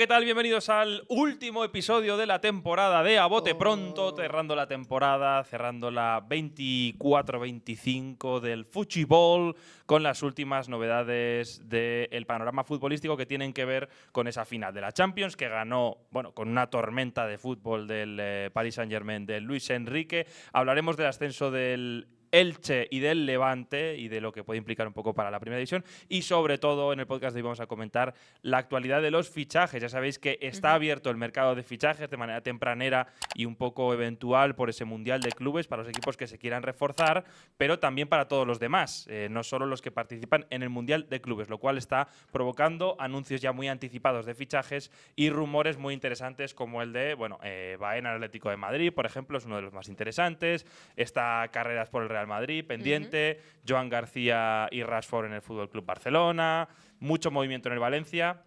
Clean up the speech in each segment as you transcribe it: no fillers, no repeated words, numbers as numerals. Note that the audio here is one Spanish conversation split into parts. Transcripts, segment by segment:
¿qué tal? Bienvenidos al último episodio de la temporada de A Bote Pronto, cerrando la temporada, cerrando la 24-25 del Fuchibol, con las últimas novedades del panorama futbolístico que tienen que ver con esa final de la Champions, que ganó, bueno, con una tormenta de fútbol del Paris Saint-Germain de Luis Enrique. Hablaremos del ascenso del Elche y del Levante y de lo que puede implicar un poco para la primera división, y sobre todo en el podcast de hoy vamos a comentar la actualidad de los fichajes. Ya sabéis que está abierto el mercado de fichajes de manera tempranera y un poco eventual por ese Mundial de Clubes para los equipos que se quieran reforzar, pero también para todos los demás, no solo los que participan en el Mundial de Clubes, lo cual está provocando anuncios ya muy anticipados de fichajes y rumores muy interesantes como el de, bueno, Baena al Atlético de Madrid, por ejemplo, es uno de los más interesantes. Está Carreras por el Real Madrid pendiente, Joan García y Rashford en el Fútbol Club Barcelona, mucho movimiento en el Valencia,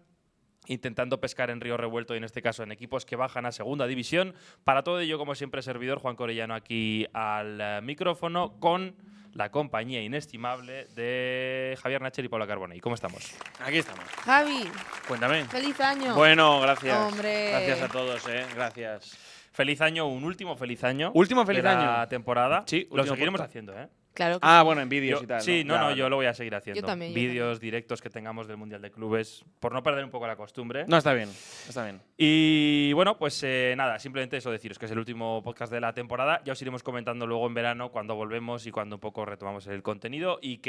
intentando pescar en río revuelto y en este caso en equipos que bajan a segunda división. Para todo ello, como siempre, servidor Juan Corellano aquí al micrófono con la compañía inestimable de Javier Nacher y Paula Carbonell. ¿Cómo estamos? Aquí estamos. Javi, Cuéntame. feliz año. Bueno, gracias. Hombre. Gracias a todos, gracias. Feliz año, un último feliz año. Último feliz de año. la temporada. Sí, lo último seguiremos podcast. haciendo, ¿eh? Claro que Ah, sí. bueno, en vídeos y tal. Sí, ¿no? yo lo voy a seguir haciendo. Yo también, Vídeos directos que tengamos del Mundial de Clubes, por no perder un poco la costumbre. No, está bien. Está bien. Y bueno, pues nada, simplemente eso, deciros que es el último podcast de la temporada. Ya os iremos comentando luego en verano cuando volvemos y cuando un poco retomamos el contenido y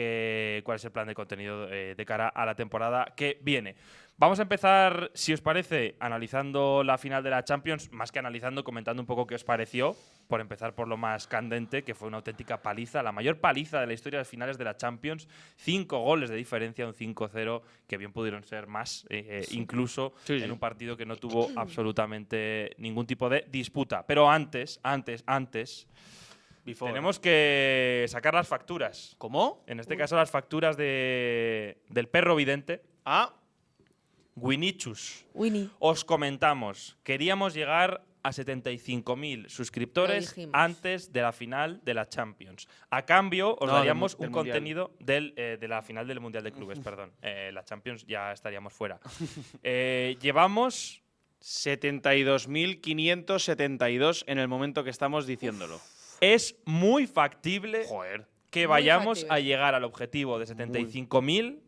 cuál es el plan de contenido de cara a la temporada que viene. Vamos a empezar, si os parece, analizando la final de la Champions, más que analizando, comentando un poco qué os pareció, por empezar por lo más candente, que fue una auténtica paliza, la mayor paliza de la historia de las finales de la Champions. 5 goles de diferencia, un 5-0, que bien pudieron ser más, incluso Sí, sí. en un partido que no tuvo absolutamente ningún tipo de disputa. Pero antes, tenemos que sacar las facturas. ¿Cómo? En este caso, las facturas del perro vidente. Ah, Winichus. Winnie. Os comentamos, queríamos llegar a 75.000 suscriptores Lo dijimos. antes de la final de la Champions. A cambio, os No, daríamos del un Mundial. contenido de la final del Mundial de Clubes, perdón. La Champions ya estaríamos fuera. Llevamos 72.572 en el momento que estamos diciéndolo. Es muy factible Joder. que Muy vayamos factible. a llegar al objetivo de 75.000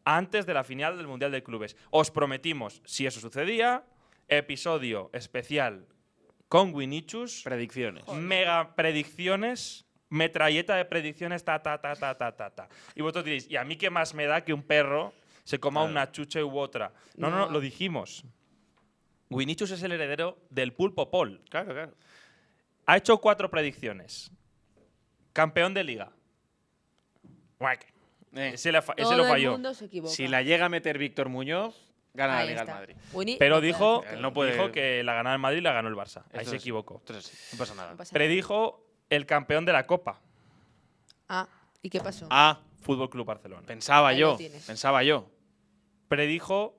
antes de la final del Mundial de Clubes. Os prometimos, si eso sucedía, episodio especial con Winichus, Predicciones. mega predicciones, metralleta de predicciones, ta. Y vosotros diréis, ¿y a mí qué más me da que un perro se coma Claro. una chuche u otra? No, No. lo dijimos. Winichus es el heredero del Pulpo Paul. Claro, claro. Ha hecho 4 predicciones. Campeón de liga. Guac. Ese lo Todo falló. el mundo se equivoca. Si la llega a meter Víctor Muñoz, gana la Ahí Liga está. al Madrid. Winnie Pero no puede dijo, hacer Él no puede- dijo que la ganaba el Madrid y la ganó el Barça. Ahí Esto se es- equivocó. esto es así, no pasa nada. No pasa nada. Predijo el campeón de la Copa. Ah, ¿y qué pasó? Ah, Fútbol Club Barcelona. pensaba Ahí yo. lo tienes. Pensaba yo. Predijo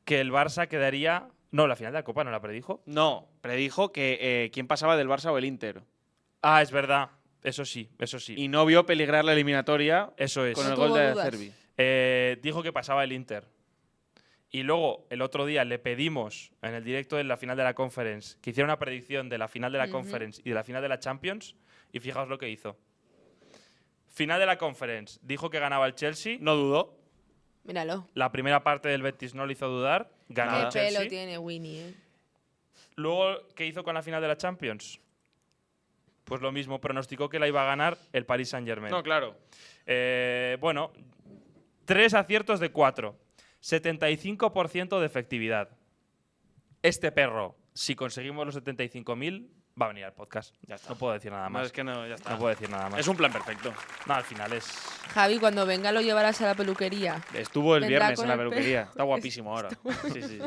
que el Barça quedaría… No, la final de la Copa no la predijo. No, predijo que quién pasaba del Barça o el Inter. Ah, es verdad. Eso sí. Y no vio peligrar la eliminatoria Eso es. con No el gol tuvo de dudas. Acerbi. Dijo que pasaba el Inter. Y luego, el otro día, le pedimos en el directo de la final de la Conference que hiciera una predicción de la final de la Conference y de la final de la Champions. Y fijaos lo que hizo. Final de la Conference. Dijo que ganaba el Chelsea. No dudó. Míralo. La primera parte del Betis no le hizo dudar. Ganó Nada. el Qué pelo Chelsea. tiene Winnie, Luego, ¿qué hizo con la final de la Champions? Pues lo mismo, pronosticó que la iba a ganar el Paris Saint-Germain. No, claro. Bueno, 3 aciertos de 4. 75% de efectividad. Este perro, si conseguimos los 75.000, va a venir al podcast. Ya está. No puedo decir nada No, más. es que no, ya está. No puedo decir nada más. Es un plan perfecto. No, al final es… Javi, cuando venga lo llevarás a la peluquería. Estuvo el Vendrá viernes con en la el peluquería. pelo. Está guapísimo ahora. Sí.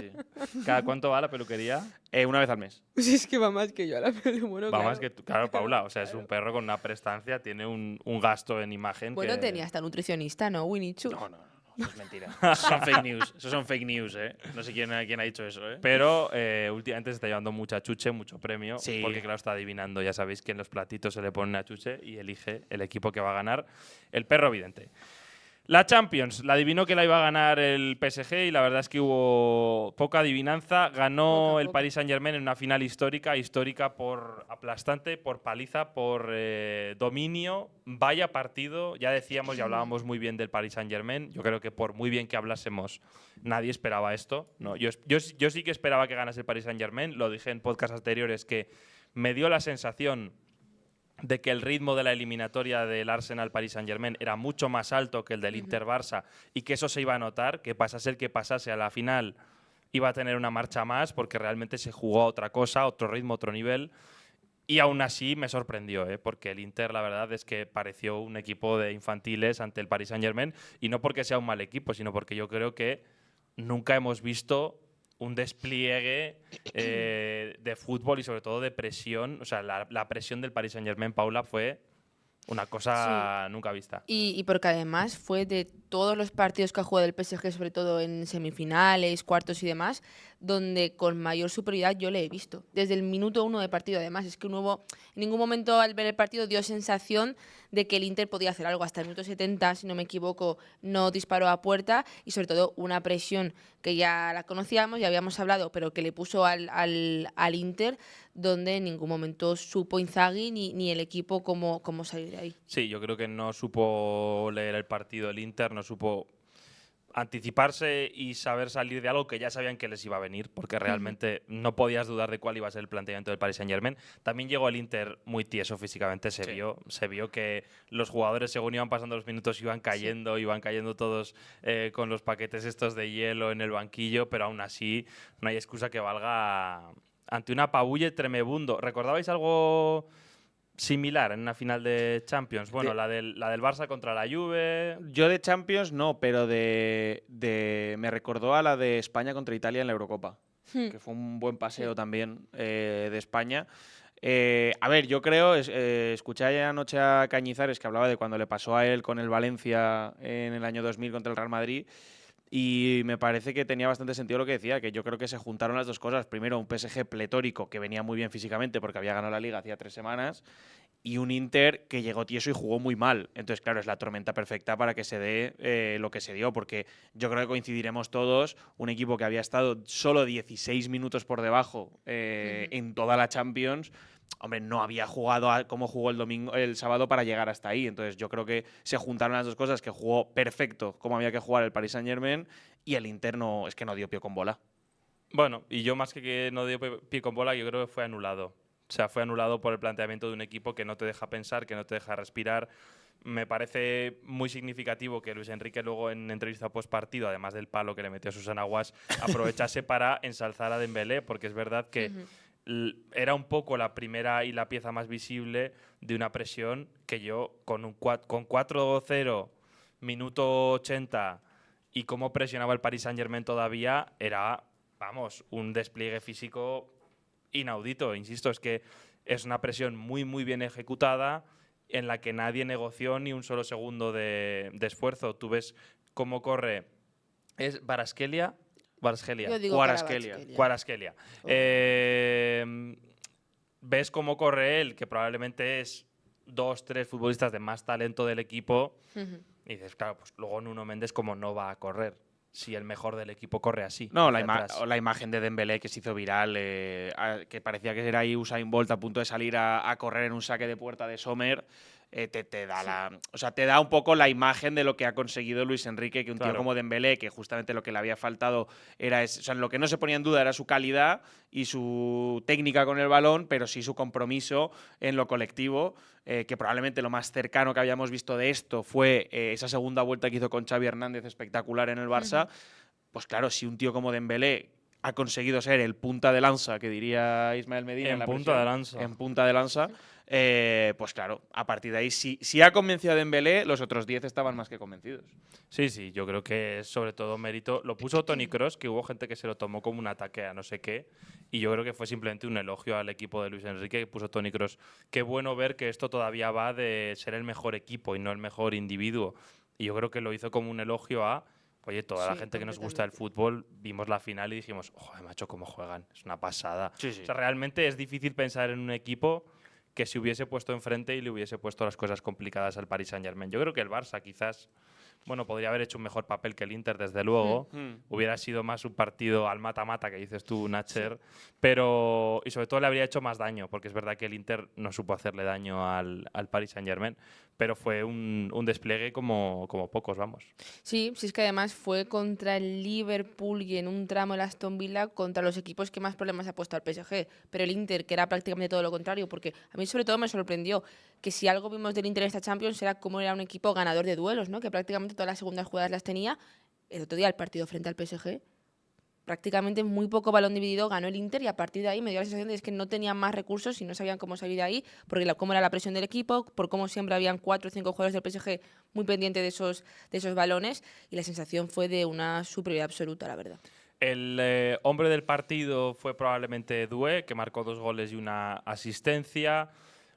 ¿Cada cuánto va la peluquería? Una vez al mes. Pues es que va más que yo a la pelu. Bueno, Va más que tú. Claro, Paula. O sea, es un perro con una prestancia, tiene un gasto en imagen. Bueno, que… tenía hasta nutricionista, ¿no? Winnie Chu. No. Eso es mentira. Eso son fake news. Eso son fake news, No sé quién ha dicho eso, Pero últimamente se está llevando mucha chuche, mucho premio. Sí. Porque, claro, está adivinando. Ya sabéis que en los platitos se le pone una chuche y elige el equipo que va a ganar. El perro vidente. La Champions, la adivinó que la iba a ganar el PSG y la verdad es que hubo poca adivinanza. Ganó el Poca. Paris Saint-Germain en una final histórica por aplastante, por paliza, por dominio. Vaya partido, ya decíamos y hablábamos muy bien del Paris Saint-Germain. Yo creo que por muy bien que hablásemos, nadie esperaba esto. No, yo sí que esperaba que ganase el Paris Saint-Germain. Lo dije en podcasts anteriores que me dio la sensación de que el ritmo de la eliminatoria del Arsenal-Paris Saint-Germain era mucho más alto que el del Inter-Barça y que eso se iba a notar, que pasase el que pasase a la final iba a tener una marcha más porque realmente se jugó a otra cosa, otro ritmo, otro nivel. Y aún así me sorprendió, porque el Inter la verdad es que pareció un equipo de infantiles ante el Paris Saint-Germain y no porque sea un mal equipo, sino porque yo creo que nunca hemos visto un despliegue de fútbol y sobre todo de presión. O sea, la presión del Paris Saint-Germain, Paula, fue una cosa nunca vista. Y porque además fue de todos los partidos que ha jugado el PSG, sobre todo en semifinales, cuartos y demás, donde con mayor superioridad yo le he visto. Desde el minuto 1 de partido, además. Es que no hubo, en ningún momento al ver el partido dio sensación de que el Inter podía hacer algo. Hasta el minuto 70, si no me equivoco, no disparó a puerta y sobre todo una presión que ya la conocíamos, ya habíamos hablado, pero que le puso al Inter, donde en ningún momento supo Inzaghi ni el equipo cómo salir de ahí. Sí, yo creo que no supo leer el partido el Inter, no supo anticiparse y saber salir de algo que ya sabían que les iba a venir, porque realmente no podías dudar de cuál iba a ser el planteamiento del Paris Saint-Germain. También llegó el Inter muy tieso físicamente, se vio que los jugadores según iban pasando los minutos iban cayendo todos con los paquetes estos de hielo en el banquillo, pero aún así no hay excusa que valga ante una apabulle tremebundo. ¿Recordabais algo similar en una final de Champions? Bueno, la del Barça contra la Juve. Yo de Champions no, pero me recordó a la de España contra Italia en la Eurocopa, que fue un buen paseo también de España. A ver, yo creo, escuché anoche a Cañizares que hablaba de cuando le pasó a él con el Valencia en el año 2000 contra el Real Madrid. Y me parece que tenía bastante sentido lo que decía, que yo creo que se juntaron las dos cosas. Primero, un PSG pletórico que venía muy bien físicamente porque había ganado la Liga hacía 3 semanas, y un Inter que llegó tieso y jugó muy mal. Entonces, claro, es la tormenta perfecta para que se dé lo que se dio, porque yo creo que coincidiremos todos, un equipo que había estado solo 16 minutos por debajo en toda la Champions. Hombre, no había jugado como jugó el sábado para llegar hasta ahí. Entonces yo creo que se juntaron las dos cosas, que jugó perfecto como había que jugar el Paris Saint-Germain y el Inter es que no dio pie con bola. Bueno, y yo más que no dio pie con bola, yo creo que fue anulado. O sea, fue anulado por el planteamiento de un equipo que no te deja pensar, que no te deja respirar. Me parece muy significativo que Luis Enrique luego en entrevista post partido, además del palo que le metió a Susana Guas, aprovechase para ensalzar a Dembélé, porque es verdad que era un poco la primera y la pieza más visible de una presión que yo con 4-0, minuto 80 y cómo presionaba el Paris Saint-Germain todavía era, vamos, un despliegue físico inaudito. Insisto, es que es una presión muy, muy bien ejecutada en la que nadie negoció ni un solo segundo de esfuerzo. Tú ves cómo corre. ¿Es Kvaratskhelia? Yo digo Kvaratskhelia. Ves cómo corre él, que probablemente es 2-3 futbolistas de más talento del equipo. Y dices, claro, pues luego Nuno Méndez como no va a correr si el mejor del equipo corre así. No, la imagen de Dembélé que se hizo viral, que parecía que era ahí Usain Bolt a punto de salir a correr en un saque de puerta de Sommer. Te da un poco la imagen de lo que ha conseguido Luis Enrique, que un tío como Dembélé, que justamente lo que le había faltado era lo que no se ponía en duda era su calidad y su técnica con el balón, pero sí su compromiso en lo colectivo, que probablemente lo más cercano que habíamos visto de esto fue esa segunda vuelta que hizo con Xavi Hernández espectacular en el Barça. Pues claro, si un tío como Dembélé ha conseguido ser el punta de lanza, que diría Ismael Medina. En punta de lanza. Pues claro, a partir de ahí, si ha convencido a Dembélé, los otros 10 estaban más que convencidos. Sí, yo creo que es sobre todo mérito. Lo puso Toni Kroos, que hubo gente que se lo tomó como un ataque a no sé qué, y yo creo que fue simplemente un elogio al equipo de Luis Enrique que puso Toni Kroos. Qué bueno ver que esto todavía va de ser el mejor equipo y no el mejor individuo. Y yo creo que lo hizo como un elogio a, oye, toda la gente que nos gusta el fútbol, vimos la final y dijimos, joder, macho, cómo juegan, es una pasada. Sí. O sea, realmente es difícil pensar en un equipo que se hubiese puesto enfrente y le hubiese puesto las cosas complicadas al Paris Saint-Germain. Yo creo que el Barça quizás bueno, podría haber hecho un mejor papel que el Inter, desde luego. Hubiera sido más un partido al mata-mata, que dices tú, Nacher. Pero, y sobre todo le habría hecho más daño, porque es verdad que el Inter no supo hacerle daño al Paris Saint-Germain, pero fue un despliegue como pocos, vamos. Sí, sí, es que además fue contra el Liverpool y en un tramo el Aston Villa contra los equipos que más problemas ha puesto al PSG. Pero el Inter, que era prácticamente todo lo contrario, porque a mí sobre todo me sorprendió que si algo vimos del Inter en esta Champions era cómo era un equipo ganador de duelos, ¿no? Que prácticamente todas las segundas jugadas las tenía. El otro día el partido frente al PSG, prácticamente muy poco balón dividido ganó el Inter y a partir de ahí me dio la sensación de que no tenían más recursos y no sabían cómo salir de ahí, porque cómo era la presión del equipo, por cómo siempre habían 4 o 5 jugadores del PSG muy pendientes de esos balones y la sensación fue de una superioridad absoluta, la verdad. El hombre del partido fue probablemente Doué, que marcó 2 goles y una asistencia.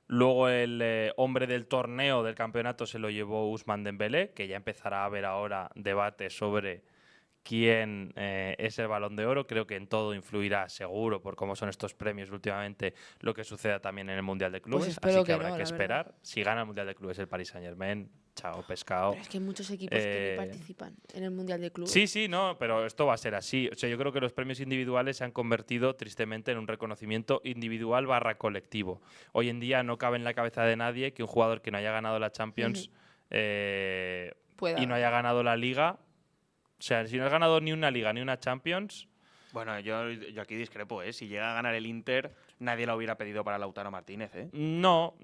Luego el hombre del torneo del campeonato se lo llevó Ousmane Dembélé, que ya empezará a haber ahora debate sobre quién es el Balón de Oro. Creo que en todo influirá, seguro, por cómo son estos premios últimamente, lo que suceda también en el Mundial de Clubes. Pues espero así que que habrá no, que la esperar. verdad. Si gana el Mundial de Clubes el Paris Saint-Germain, chao, pescado. Pero es que hay muchos equipos que ni participan en el Mundial de Clubes. Sí, no, pero esto va a ser así. O sea, yo creo que los premios individuales se han convertido tristemente en un reconocimiento individual / colectivo. Hoy en día no cabe en la cabeza de nadie que un jugador que no haya ganado la Champions y no haya ganado la Liga, o sea, si no has ganado ni una Liga ni una Champions. Bueno, yo aquí discrepo, ¿eh? Si llega a ganar el Inter, nadie lo hubiera pedido para Lautaro Martínez, ¿eh? No.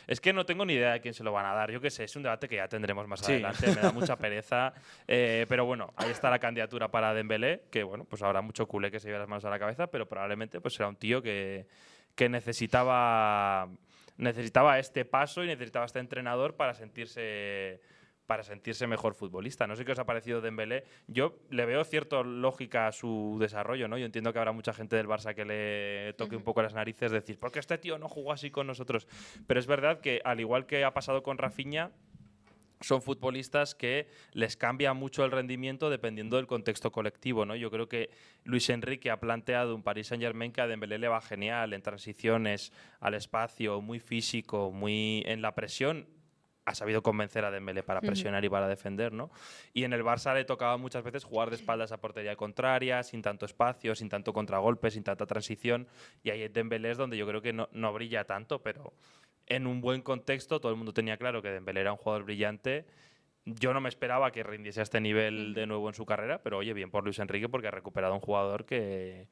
Es que no tengo ni idea de quién se lo van a dar. Yo qué sé, es un debate que ya tendremos más adelante. Me da mucha pereza. Pero bueno, ahí está la candidatura para Dembélé, que bueno, pues habrá mucho culé que se lleve las manos a la cabeza, pero probablemente pues será un tío que necesitaba este paso y necesitaba este entrenador para sentirse mejor futbolista. No sé qué os ha parecido Dembélé. Yo le veo cierta lógica a su desarrollo, ¿no? Yo entiendo que habrá mucha gente del Barça que le toque un poco las narices, decir, ¿por qué este tío no jugó así con nosotros? Pero es verdad que, al igual que ha pasado con Rafinha, son futbolistas que les cambia mucho el rendimiento dependiendo del contexto colectivo, ¿no? Yo creo que Luis Enrique ha planteado un Paris Saint-Germain que a Dembélé le va genial en transiciones, al espacio, muy físico, muy en la presión. Ha sabido convencer a Dembélé para presionar y para defender, ¿no? Y en el Barça le tocaba muchas veces jugar de espaldas a portería contraria, sin tanto espacio, sin tanto contragolpe, sin tanta transición. Y ahí Dembélé es donde yo creo que no brilla tanto, pero en un buen contexto todo el mundo tenía claro que Dembélé era un jugador brillante. Yo no me esperaba que rindiese a este nivel de nuevo en su carrera, pero oye, bien por Luis Enrique porque ha recuperado un jugador que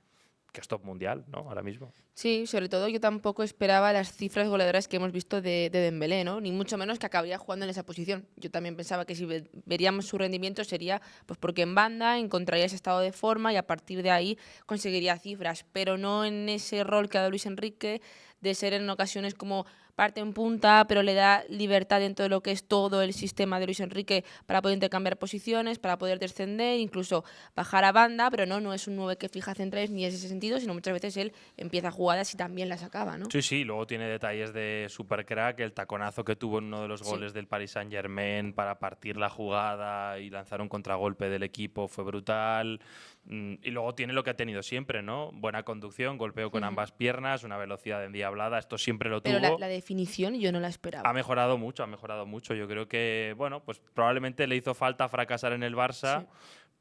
es top mundial, ¿no? Ahora mismo. Sí, sobre todo yo tampoco esperaba las cifras goleadoras que hemos visto de Dembélé, ¿no? Ni mucho menos que acabaría jugando en esa posición. Yo también pensaba que si veríamos su rendimiento sería pues porque en banda encontraría ese estado de forma y a partir de ahí conseguiría cifras, pero no en ese rol que ha dado Luis Enrique de ser en ocasiones como parte en punta, pero le da libertad dentro de lo que es todo el sistema de Luis Enrique para poder intercambiar posiciones, para poder descender, incluso bajar a banda, pero no es un 9 que fija centrales ni en ese sentido, sino muchas veces él empieza jugadas y también las acaba, ¿no? Sí, luego tiene detalles de supercrack, el taconazo que tuvo en uno de los goles del Paris Saint-Germain para partir la jugada y lanzar un contragolpe del equipo fue brutal. Y luego tiene lo que ha tenido siempre, ¿no? Buena conducción, golpeo con ambas piernas, una velocidad endiablada, esto siempre lo tuvo. Pero la definición yo no la esperaba. Ha mejorado mucho. Yo creo que, bueno, pues probablemente le hizo falta fracasar en el Barça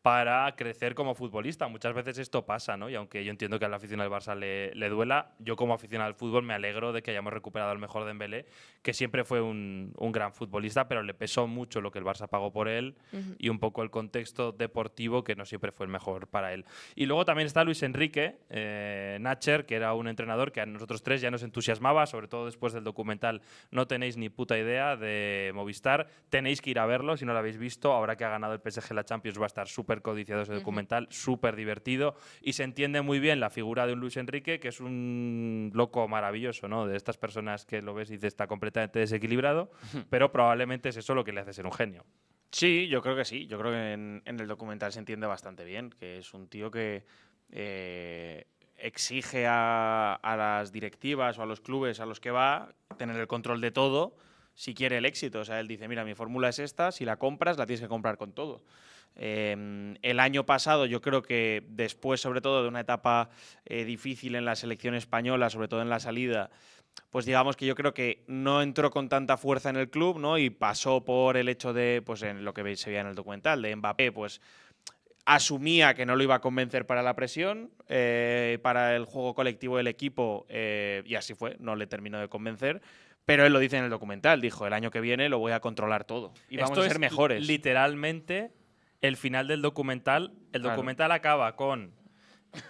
para crecer como futbolista. Muchas veces esto pasa, ¿no? Y aunque yo entiendo que a la afición del Barça le duela, yo como aficionado al fútbol me alegro de que hayamos recuperado al mejor Dembélé, que siempre fue un gran futbolista, pero le pesó mucho lo que el Barça pagó por él y un poco el contexto deportivo que no siempre fue el mejor para él. Y luego también está Luis Enrique, Nacher, que era un entrenador que a nosotros tres ya nos entusiasmaba, sobre todo después del documental No tenéis ni puta idea de Movistar. Tenéis que ir a verlo si no lo habéis visto. Ahora que ha ganado el PSG la Champions va a estar súper codiciado ese documental, súper divertido y se entiende muy bien la figura de un Luis Enrique que es un loco maravilloso, ¿no? De estas personas que lo ves y dices está completamente desequilibrado, pero probablemente es eso lo que le hace ser un genio. Sí, yo creo que sí. Yo creo que en el documental se entiende bastante bien, que es un tío que exige a las directivas o a los clubes a los que va tener el control de todo si quiere el éxito. O sea, él dice, mira, mi fórmula es esta, si la compras la tienes que comprar con todo. El año pasado yo creo que después, sobre todo de una etapa difícil en la selección española, sobre todo en la salida, pues digamos que yo creo que no entró con tanta fuerza en el club, ¿no? Y pasó por el hecho de, pues en lo que se veía en el documental, de Mbappé, pues asumía que no lo iba a convencer para la presión, para el juego colectivo del equipo, y así fue, no le terminó de convencer. Pero él lo dice en el documental, dijo, el año que viene lo voy a controlar todo y vamos Esto a ser es mejores. literalmente el final del documental. El Claro. documental acaba con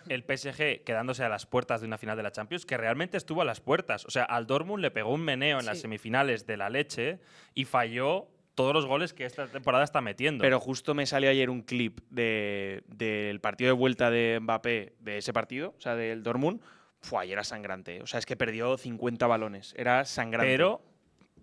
el PSG quedándose a las puertas de una final de la Champions, que realmente estuvo a las puertas. O sea, al Dortmund le pegó un meneo en las Sí. semifinales de la leche y falló todos los goles que esta temporada está metiendo. Pero justo me salió ayer un clip del partido de vuelta de Mbappé, de ese partido, o sea, del Dortmund. Ayer era sangrante. O sea, es que perdió 50 balones. Era sangrante. Pero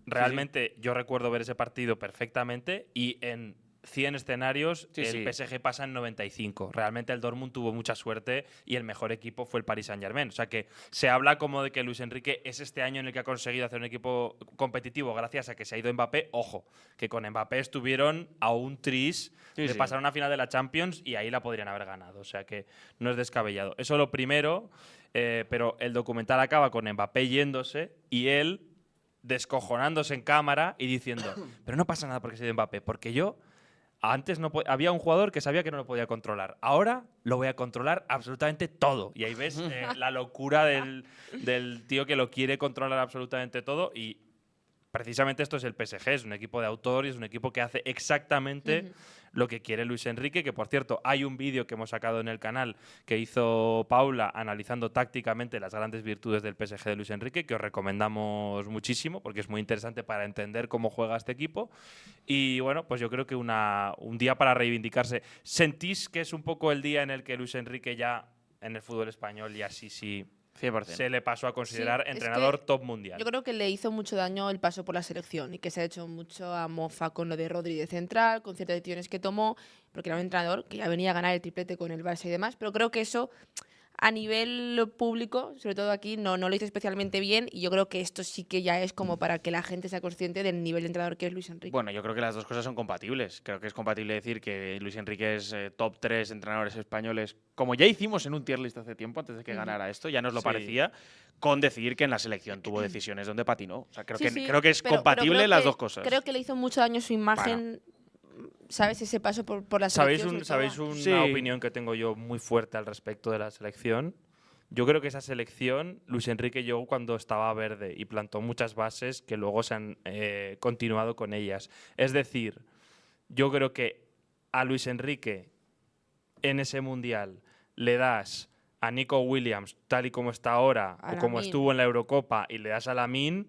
realmente yo recuerdo ver ese partido perfectamente y en 100 escenarios Sí, el sí. PSG pasa en 95. Realmente el Dortmund tuvo mucha suerte y el mejor equipo fue el Paris Saint-Germain. O sea que se habla como de que Luis Enrique es este año en el que ha conseguido hacer un equipo competitivo gracias a que se ha ido Mbappé. Ojo, que con Mbappé estuvieron a un tris Sí, de sí. pasar a una final de la Champions y ahí la podrían haber ganado. O sea que no es descabellado. Eso lo primero, pero el documental acaba con Mbappé yéndose y él descojonándose en cámara y diciendo, pero no pasa nada porque soy de Mbappé, porque yo antes no había un jugador que sabía que no lo podía controlar. Ahora lo voy a controlar absolutamente todo. Y ahí ves la locura del tío que lo quiere controlar absolutamente todo. Y precisamente esto es el PSG. Es un equipo de autor y es un equipo que hace exactamente lo que quiere Luis Enrique. Que, por cierto, hay un vídeo que hemos sacado en el canal que hizo Paula analizando tácticamente las grandes virtudes del PSG de Luis Enrique, que os recomendamos muchísimo porque es muy interesante para entender cómo juega este equipo. Y bueno, pues yo creo que un día para reivindicarse. ¿Sentís que es un poco el día en el que Luis Enrique ya en el fútbol español y así sí 100%. se le pasó a considerar Sí, es entrenador que top mundial? Yo creo que le hizo mucho daño el paso por la selección y que se ha hecho mucho a mofa con lo de Rodri de central, con ciertas decisiones que tomó, porque era un entrenador que ya venía a ganar el triplete con el Barça y demás, pero creo que eso a nivel público, sobre todo aquí, no lo hizo especialmente bien y yo creo que esto sí que ya es como para que la gente sea consciente del nivel de entrenador que es Luis Enrique. Bueno, yo creo que las dos cosas son compatibles. Creo que es compatible decir que Luis Enrique es top 3 entrenadores españoles, como ya hicimos en un tier list hace tiempo, antes de que ganara esto, ya nos lo Sí. parecía, con decir que en la selección tuvo decisiones donde patinó. O sea, creo, Sí, que, sí, creo que es pero compatible creo las que- dos cosas. Creo que le hizo mucho daño su imagen, ¿sabes? Ese paso por la ¿Sabéis, selección. ¿sabéis una Sí. opinión que tengo yo muy fuerte al respecto de la selección? Yo creo que esa selección, Luis Enrique llegó cuando estaba verde y plantó muchas bases que luego se han continuado con ellas. Es decir, yo creo que a Luis Enrique en ese mundial le das a Nico Williams tal y como está ahora A o como Lamine. estuvo en la Eurocopa y le das a Lamine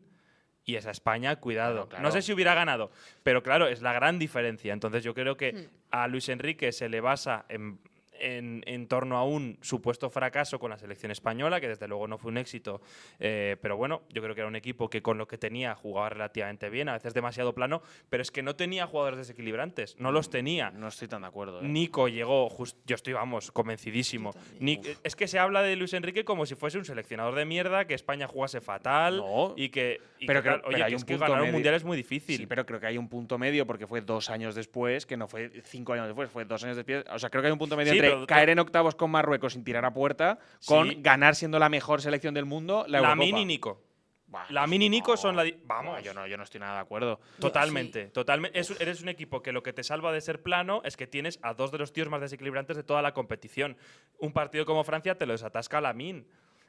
y esa España, cuidado. Claro. No sé si hubiera ganado, pero claro, es la gran diferencia. Entonces yo creo que a Luis Enrique se le basa en torno a un supuesto fracaso con la selección española, que desde luego no fue un éxito, pero bueno, yo creo que era un equipo que con lo que tenía jugaba relativamente bien, a veces demasiado plano, pero es que no tenía jugadores desequilibrantes, no los tenía. No estoy tan de acuerdo. Nico llegó, yo estoy, vamos, convencidísimo. Yo también. Es que se habla de Luis Enrique como si fuese un seleccionador de mierda, que España jugase fatal No. y que, Pero tal. pero Oye, hay que un es que punto ganar un medio. mundial es muy difícil. Sí, pero creo que hay un punto medio porque fue 2 años después, que no fue 5 años después, fue 2 años después. O sea, creo que hay un punto medio Sí, entre pero- caer en octavos con Marruecos sin tirar a puerta, con Sí. ganar siendo la mejor selección del mundo, la Eurocopa. Lamine y Nico. Buah, Lamine y Nico son la Buah, vamos. yo no estoy nada de acuerdo. Totalmente, totalmente. Eres un equipo que lo que te salva de ser plano es que tienes a dos de los tíos más desequilibrantes de toda la competición. Un partido como Francia te lo desatasca Lamine.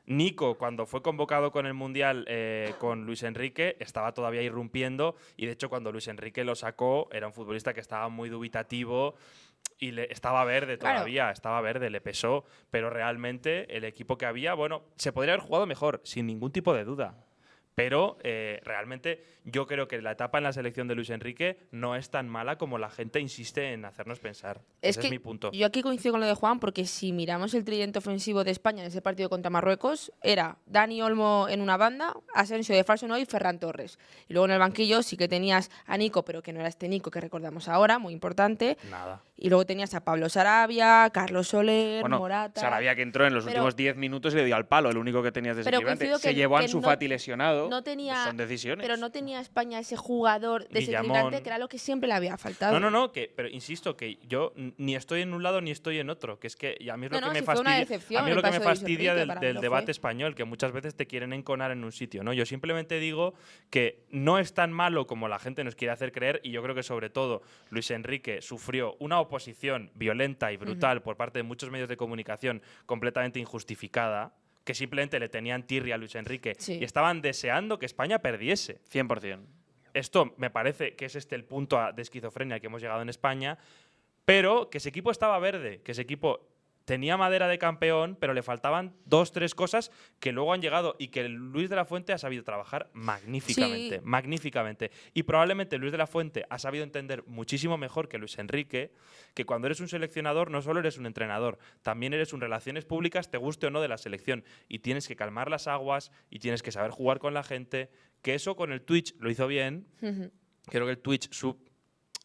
Nico, cuando fue convocado con el Mundial con Luis Enrique, estaba todavía irrumpiendo y de hecho cuando Luis Enrique lo sacó era un futbolista que estaba muy dubitativo y estaba verde Claro. todavía, estaba verde, le pesó, pero realmente el equipo que había, bueno, se podría haber jugado mejor, sin ningún tipo de duda. Pero realmente yo creo que la etapa en la selección de Luis Enrique no es tan mala como la gente insiste en hacernos pensar. Ese es mi punto. Yo aquí coincido con lo de Juan, porque si miramos el tridente ofensivo de España en ese partido contra Marruecos, era Dani Olmo en una banda, Asensio de falso 9 y Ferran Torres. Y luego en el banquillo sí que tenías a Nico, pero que no era este Nico que recordamos ahora, muy importante. Nada. Y luego tenías a Pablo Sarabia, Carlos Soler, Bueno, Morata. Sarabia que entró en los Pero- últimos 10 minutos y le dio al palo, el único que tenías Pero desequilibrante. coincido Se que- llevó a que Ansu no- Fati lesionado. no tenía- Pues son decisiones. Pero no tenía España ese jugador desequilibrante Guillamón. que era lo que siempre le había faltado. No, pero insisto que yo ni estoy en un lado ni estoy en otro, que es que y a mí es lo No, que me si fue una fastidia, decepción a mí es el lo que me paso de Luis fastidia Enrique, del, para mí del lo debate fue. español, que muchas veces te quieren enconar en un sitio, ¿no? Yo simplemente digo que no es tan malo como la gente nos quiere hacer creer y yo creo que sobre todo Luis Enrique sufrió una oposición violenta y brutal por parte de muchos medios de comunicación completamente injustificada, que simplemente le tenían tirria a Luis Enrique Sí. y estaban deseando que España perdiese. 100%. Esto me parece que es el punto de esquizofrenia que hemos llegado en España, pero que ese equipo estaba verde, que ese equipo tenía madera de campeón, pero le faltaban 2-3 cosas que luego han llegado y que Luis de la Fuente ha sabido trabajar magníficamente, Sí. magníficamente. Y probablemente Luis de la Fuente ha sabido entender muchísimo mejor que Luis Enrique que cuando eres un seleccionador no solo eres un entrenador, también eres un relaciones públicas, te guste o no de la selección. Y tienes que calmar las aguas y tienes que saber jugar con la gente, que eso con el Twitch lo hizo bien. Ujú. Creo que el Twitch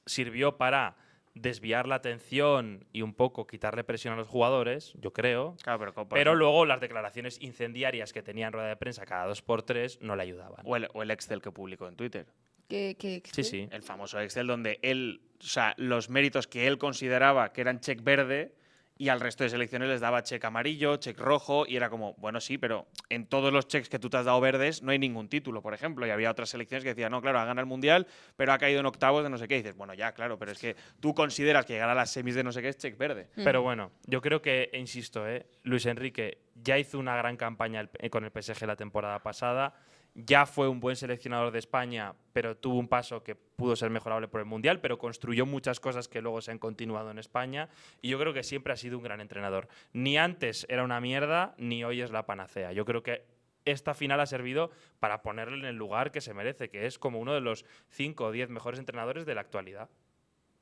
sirvió para desviar la atención y un poco quitarle presión a los jugadores, yo creo. Claro, pero, por Pero ejemplo, luego las declaraciones incendiarias que tenía en rueda de prensa cada 2x3 no le ayudaban. o el Excel que publicó en Twitter. Sí, sí. El famoso Excel donde él, o sea, los méritos que él consideraba que eran check verde y al resto de selecciones les daba check amarillo, check rojo y era como, bueno, sí, pero en todos los checks que tú te has dado verdes no hay ningún título, por ejemplo. Y había otras selecciones que decían, no, claro, ha ganado el Mundial, pero ha caído en octavos de no sé qué. Y dices, bueno, ya, claro, pero es que tú consideras que llegar a las semis de no sé qué es check verde. Pero bueno, yo creo que, insisto, Luis Enrique ya hizo una gran campaña con el PSG la temporada pasada. Ya fue un buen seleccionador de España, pero tuvo un paso que pudo ser mejorable por el Mundial, pero construyó muchas cosas que luego se han continuado en España. Y yo creo que siempre ha sido un gran entrenador. Ni antes era una mierda, ni hoy es la panacea. Yo creo que esta final ha servido para ponerle en el lugar que se merece, que es como uno de los 5 o 10 mejores entrenadores de la actualidad.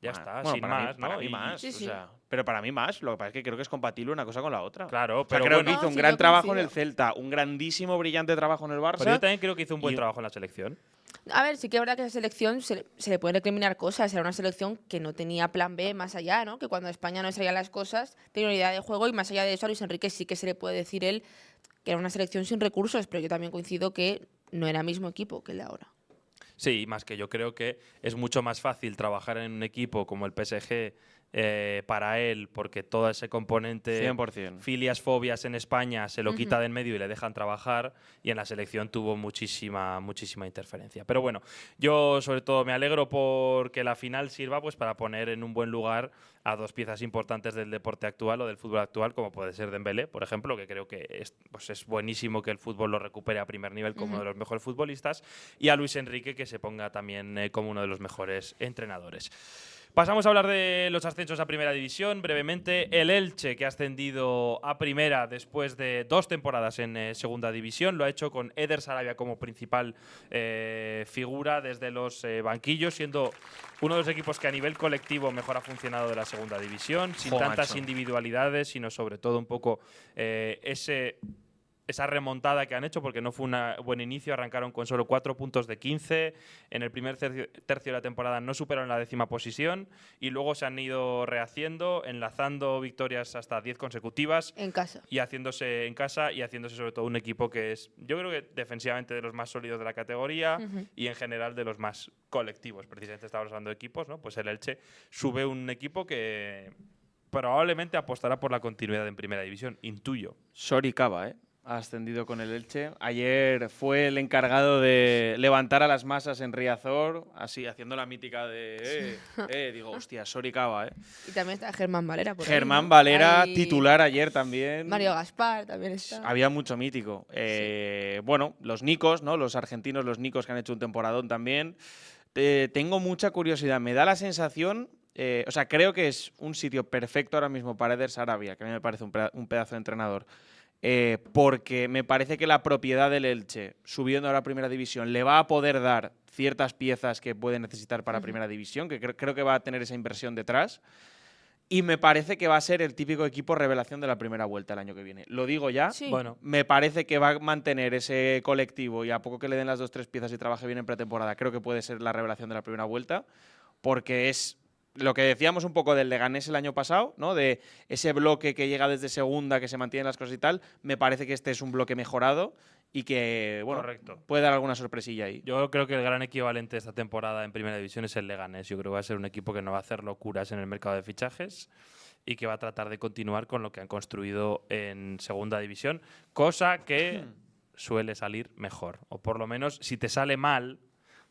Ya está, Bueno, sin para más, mí, para ¿no? mí Y- más. Sí, o sí. sea, pero para mí más. Lo que pasa es que creo que es compatible una cosa con la otra. Claro, O sea, pero creo bueno, que hizo un sí, gran yo trabajo en el coincido. Celta, un grandísimo, brillante trabajo en el Barça. pero yo también creo que hizo un buen y- trabajo en la selección. A ver, sí que es verdad que esa selección se le pueden recriminar cosas. Era una selección que no tenía plan B más allá, ¿no? Que cuando España no salían las cosas, tenía una idea de juego y más allá de eso a Luis Enrique sí que se le puede decir él que era una selección sin recursos, pero yo también coincido que no era el mismo equipo que el de ahora. Sí, más que yo creo que es mucho más fácil trabajar en un equipo como el PSG para él, porque todo ese componente 100%. filias, fobias en España se lo quita Ujú. de en medio y le dejan trabajar, y en la selección tuvo muchísima interferencia. Pero bueno, yo sobre todo me alegro porque la final sirva pues para poner en un buen lugar a dos piezas importantes del deporte actual o del fútbol actual, como puede ser Dembélé, por ejemplo, que creo que es buenísimo que el fútbol lo recupere a primer nivel como uno de los mejores futbolistas, y a Luis Enrique, que se ponga también como uno de los mejores entrenadores. Pasamos a hablar de los ascensos a Primera División. Brevemente, el Elche, que ha ascendido a Primera después de 2 temporadas en Segunda División. Lo ha hecho con Eder Sarabia como principal figura desde los banquillos, siendo uno de los equipos que a nivel colectivo mejor ha funcionado de la Segunda División, sin Jo, tantas macho. individualidades, sino sobre todo un poco esa remontada que han hecho, porque no fue un buen inicio. Arrancaron con solo 4 puntos de 15. En el primer tercio de la temporada no superaron la 10ª posición y luego se han ido rehaciendo, enlazando victorias hasta 10 consecutivas En casa. y haciéndose en casa y haciéndose sobre todo un equipo que es, yo creo que defensivamente de los más sólidos de la categoría y en general de los más colectivos. Precisamente estábamos hablando de equipos, ¿no? Pues el Elche sube un equipo que probablemente apostará por la continuidad en Primera División, intuyo. Sori Cava, ha ascendido con el Elche. Ayer fue el encargado de levantar a las masas en Riazor, así, haciendo la mítica de... digo, hostia, Sori Cava, Y también está Germán Valera. Por ahí, Germán ¿no? Valera, Ahí titular ayer también. Mario Gaspar también está. Había mucho mítico. Bueno, los Nicos, ¿no? Los argentinos, los Nicos que han hecho un temporadón también. Tengo mucha curiosidad. Me da la sensación... o sea, creo que es un sitio perfecto ahora mismo para Eder Sarabia, que a mí me parece un pedazo de entrenador. Porque me parece que la propiedad del Elche, subiendo a la Primera División, le va a poder dar ciertas piezas que puede necesitar para Primera División, que creo que va a tener esa inversión detrás. Y me parece que va a ser el típico equipo revelación de la primera vuelta el año que viene. Lo digo ya. Sí. Bueno, Me parece que va a mantener ese colectivo y a poco que le den las 2-3 piezas y trabaje bien en pretemporada, creo que puede ser la revelación de la primera vuelta, porque es lo que decíamos un poco del Leganés el año pasado, ¿no? De ese bloque que llega desde segunda, que se mantienen las cosas y tal, me parece que este es un bloque mejorado y que, bueno, Correcto. puede dar alguna sorpresilla ahí. Yo creo que el gran equivalente de esta temporada en Primera División es el Leganés. Yo creo que va a ser un equipo que no va a hacer locuras en el mercado de fichajes y que va a tratar de continuar con lo que han construido en Segunda División, cosa que suele salir mejor. O por lo menos, si te sale mal,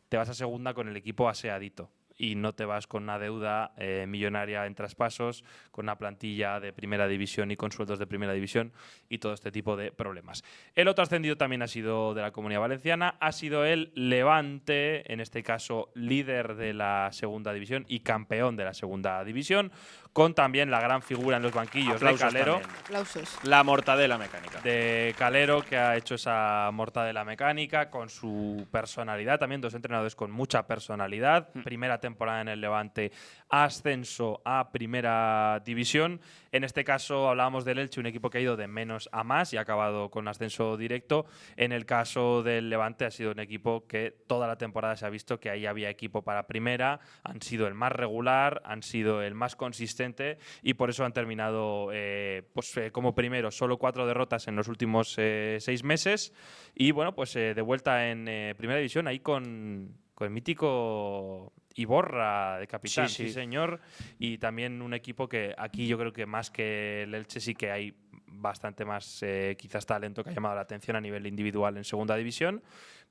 te vas a Segunda con el equipo aseadito y no te vas con una deuda millonaria en traspasos, con una plantilla de Primera División y con sueldos de Primera División y todo este tipo de problemas. El otro ascendido también ha sido de la Comunidad Valenciana, ha sido el Levante, en este caso líder de la Segunda División y campeón de la Segunda División, con también la gran figura en los banquillos Aplausos de Calero. también. Aplausos. La mortadela mecánica. De Calero, que ha hecho esa mortadela mecánica con su personalidad. También 2 entrenadores con mucha personalidad. Primera temporada en el Levante, ascenso a Primera División. En este caso hablábamos del Elche, un equipo que ha ido de menos a más y ha acabado con ascenso directo. En el caso del Levante ha sido un equipo que toda la temporada se ha visto que ahí había equipo para Primera. Han sido el más regular, han sido el más consistente y por eso han terminado como primero, solo 4 derrotas en los últimos 6 meses y bueno, pues de vuelta en Primera División ahí con el mítico Iborra de capitán, sí, señor, y también un equipo que aquí yo creo que más que el Elche sí que hay bastante más quizás talento que ha llamado la atención a nivel individual en Segunda División,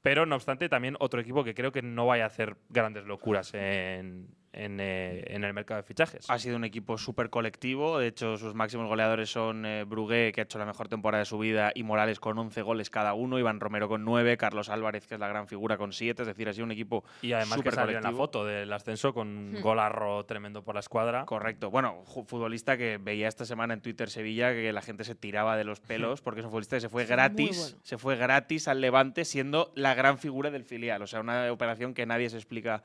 pero no obstante también otro equipo que creo que no vaya a hacer grandes locuras en el mercado de fichajes. Ha sido un equipo súper colectivo. De hecho, sus máximos goleadores son Brugué, que ha hecho la mejor temporada de su vida, y Morales con 11 goles cada uno, Iván Romero con 9, Carlos Álvarez, que es la gran figura, con 7. Es decir, ha sido un equipo y además que súper salió en la colectivo. foto del ascenso con un golarro tremendo por la escuadra. Correcto. Bueno, futbolista que veía esta semana en Twitter Sevilla que la gente se tiraba de los pelos porque es un futbolista que se fue gratis, muy bueno. se fue gratis al Levante siendo la gran figura del filial. O sea, una operación que nadie se explica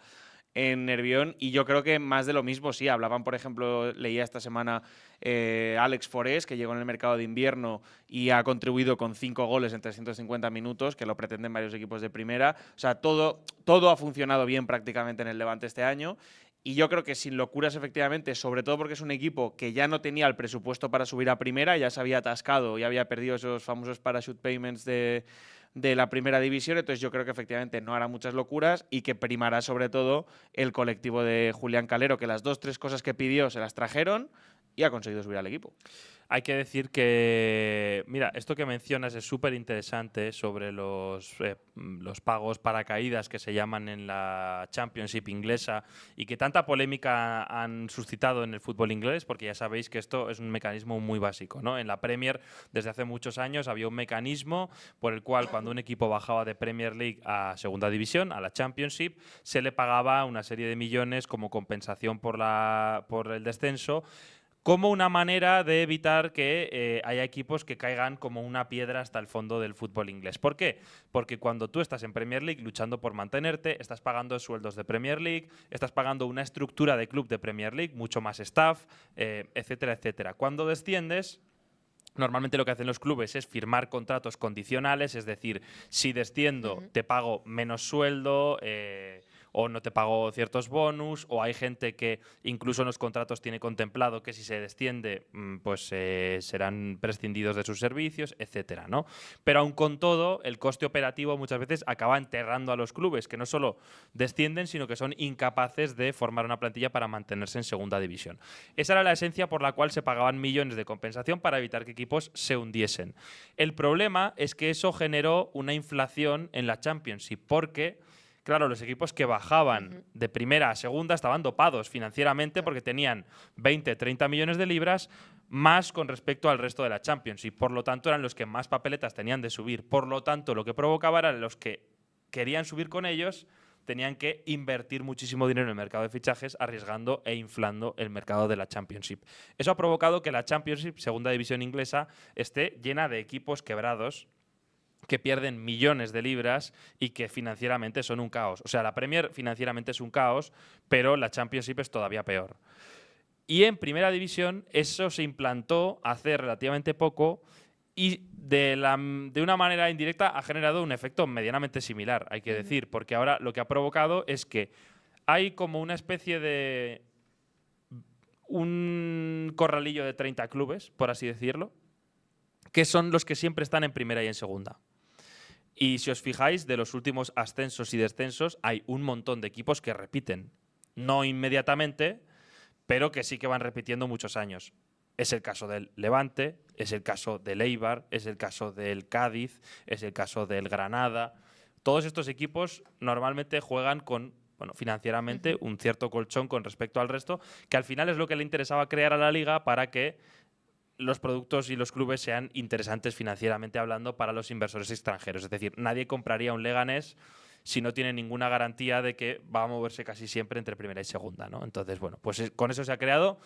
en Nervión, y yo creo que más de lo mismo, sí. Hablaban, por ejemplo, leía esta semana Alex Forés, que llegó en el mercado de invierno y ha contribuido con 5 goles en 350 minutos, que lo pretenden varios equipos de primera. O sea, todo ha funcionado bien prácticamente en el Levante este año. Y yo creo que sin locuras, efectivamente, sobre todo porque es un equipo que ya no tenía el presupuesto para subir a primera, ya se había atascado y había perdido esos famosos parachute payments de la Primera División. Entonces yo creo que efectivamente no hará muchas locuras y que primará sobre todo el colectivo de Julián Calero, que las 2-3 cosas que pidió se las trajeron y ha conseguido subir al equipo. Hay que decir que, mira, esto que mencionas es súper interesante sobre los pagos paracaídas que se llaman en la Championship inglesa y que tanta polémica han suscitado en el fútbol inglés, porque ya sabéis que esto es un mecanismo muy básico, ¿no? En la Premier, desde hace muchos años, había un mecanismo por el cual cuando un equipo bajaba de Premier League a Segunda División, a la Championship, se le pagaba una serie de millones como compensación por el descenso, como una manera de evitar que haya equipos que caigan como una piedra hasta el fondo del fútbol inglés. ¿Por qué? Porque cuando tú estás en Premier League luchando por mantenerte, estás pagando sueldos de Premier League, estás pagando una estructura de club de Premier League, mucho más staff, etcétera, etcétera. Cuando desciendes, normalmente lo que hacen los clubes es firmar contratos condicionales, es decir, si desciendo te pago menos sueldo, o no te pago ciertos bonus, o hay gente que incluso en los contratos tiene contemplado que si se desciende pues serán prescindidos de sus servicios, etcétera, ¿no? Pero aun con todo, el coste operativo muchas veces acaba enterrando a los clubes, que no solo descienden, sino que son incapaces de formar una plantilla para mantenerse en Segunda División. Esa era la esencia por la cual se pagaban millones de compensación para evitar que equipos se hundiesen. El problema es que eso generó una inflación en la Championship, porque claro, los equipos que bajaban de primera a segunda estaban dopados financieramente porque tenían 20, 30 millones de libras más con respecto al resto de la Championship. Por lo tanto, eran los que más papeletas tenían de subir. Por lo tanto, lo que provocaba era los que querían subir con ellos tenían que invertir muchísimo dinero en el mercado de fichajes, arriesgando e inflando el mercado de la Championship. Eso ha provocado que la Championship, segunda división inglesa, esté llena de equipos quebrados, que pierden millones de libras y que financieramente son un caos. O sea, la Premier financieramente es un caos, pero la Championship es todavía peor. Y en Primera División eso se implantó hace relativamente poco y de una manera indirecta ha generado un efecto medianamente similar, hay que decir, porque ahora lo que ha provocado es que hay como una especie de un corralillo de 30 clubes, por así decirlo, que son los que siempre están en primera y en segunda. Y si os fijáis, de los últimos ascensos y descensos, hay un montón de equipos que repiten. No inmediatamente, pero que sí que van repitiendo muchos años. Es el caso del Levante, es el caso del Eibar, es el caso del Cádiz, es el caso del Granada. Todos estos equipos normalmente juegan con, financieramente, un cierto colchón con respecto al resto, que al final es lo que le interesaba crear a la liga para que los productos y los clubes sean interesantes financieramente hablando para los inversores extranjeros. Es decir, nadie compraría un Leganés si no tiene ninguna garantía de que va a moverse casi siempre entre primera y segunda, ¿no? Entonces, pues con eso se ha creado.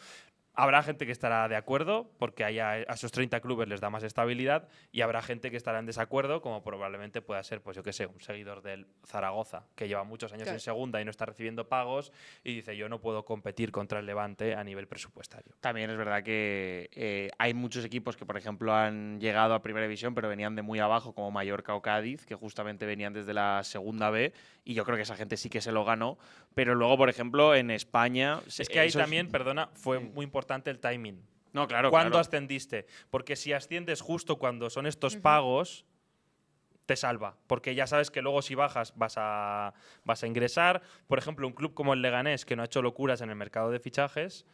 Habrá gente que estará de acuerdo porque a esos 30 clubes les da más estabilidad, y habrá gente que estará en desacuerdo, como probablemente pueda ser, pues yo qué sé, un seguidor del Zaragoza que lleva muchos años en segunda y no está recibiendo pagos y dice: yo no puedo competir contra el Levante a nivel presupuestario. También es verdad que hay muchos equipos que, por ejemplo, han llegado a primera división pero venían de muy abajo, como Mallorca o Cádiz, que justamente venían desde la segunda B, y yo creo que esa gente sí que se lo ganó. Pero luego, por ejemplo, en España… Es que ahí también, fue muy importante el timing. No, claro, ¿Cuándo claro. ascendiste? Porque si asciendes justo cuando son estos pagos, te salva. Porque ya sabes que luego si bajas vas a ingresar. Por ejemplo, un club como el Leganés, que no ha hecho locuras en el mercado de fichajes,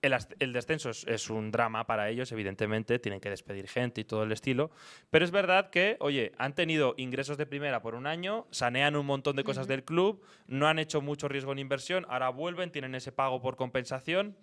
el descenso es un drama para ellos, evidentemente. Tienen que despedir gente y todo el estilo. Pero es verdad que, oye, han tenido ingresos de primera por un año, sanean un montón de cosas del club, no han hecho mucho riesgo en inversión, ahora vuelven, tienen ese pago por compensación.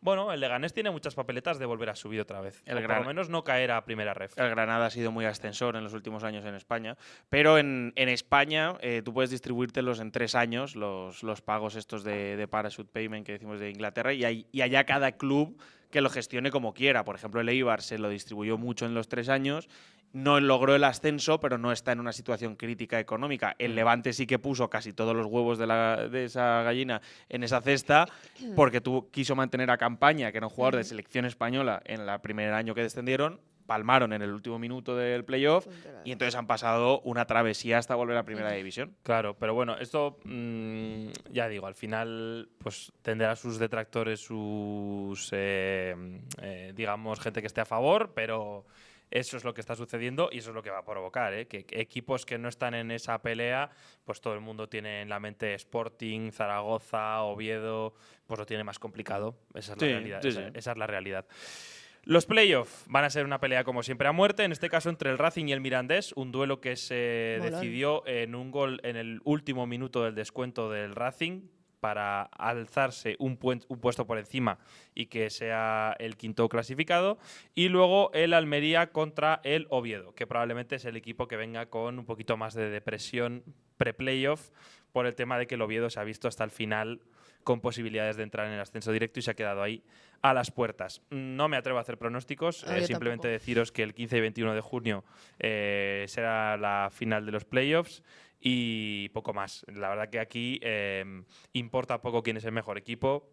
Bueno, el Leganés tiene muchas papeletas de volver a subir otra vez. Por lo menos no caer a primera ref. El Granada ha sido muy ascensor en los últimos años en España. Pero en España tú puedes distribuírtelos en 3 años, los pagos estos de parachute payment que decimos de Inglaterra, y allá cada club que lo gestione como quiera. Por ejemplo, el Eibar se lo distribuyó mucho en los 3 años, no logró el ascenso, pero no está en una situación crítica económica. El Levante sí que puso casi todos los huevos de esa gallina en esa cesta, porque quiso mantener a Campaña, que era un jugador de selección española en el primer año que descendieron, palmaron en el último minuto del playoff y entonces han pasado una travesía hasta volver a primera división. Claro, pero bueno, esto ya digo, al final pues tendrá sus detractores, sus digamos, gente que esté a favor, pero eso es lo que está sucediendo y eso es lo que va a provocar, que equipos que no están en esa pelea, pues todo el mundo tiene en la mente Sporting, Zaragoza, Oviedo, pues lo tiene más complicado. Esa es la realidad. Sí. Esa es la realidad. Los playoffs van a ser una pelea como siempre a muerte, en este caso entre el Racing y el Mirandés, un duelo que se decidió en un gol en el último minuto del descuento del Racing para alzarse un puesto por encima y que sea el quinto clasificado, y luego el Almería contra el Oviedo, que probablemente es el equipo que venga con un poquito más de depresión pre-playoff por el tema de que el Oviedo se ha visto hasta el final con posibilidades de entrar en el ascenso directo y se ha quedado ahí a las puertas. No me atrevo a hacer pronósticos, simplemente deciros que el 15 y 21 de junio será la final de los playoffs y poco más. La verdad que aquí importa poco quién es el mejor equipo.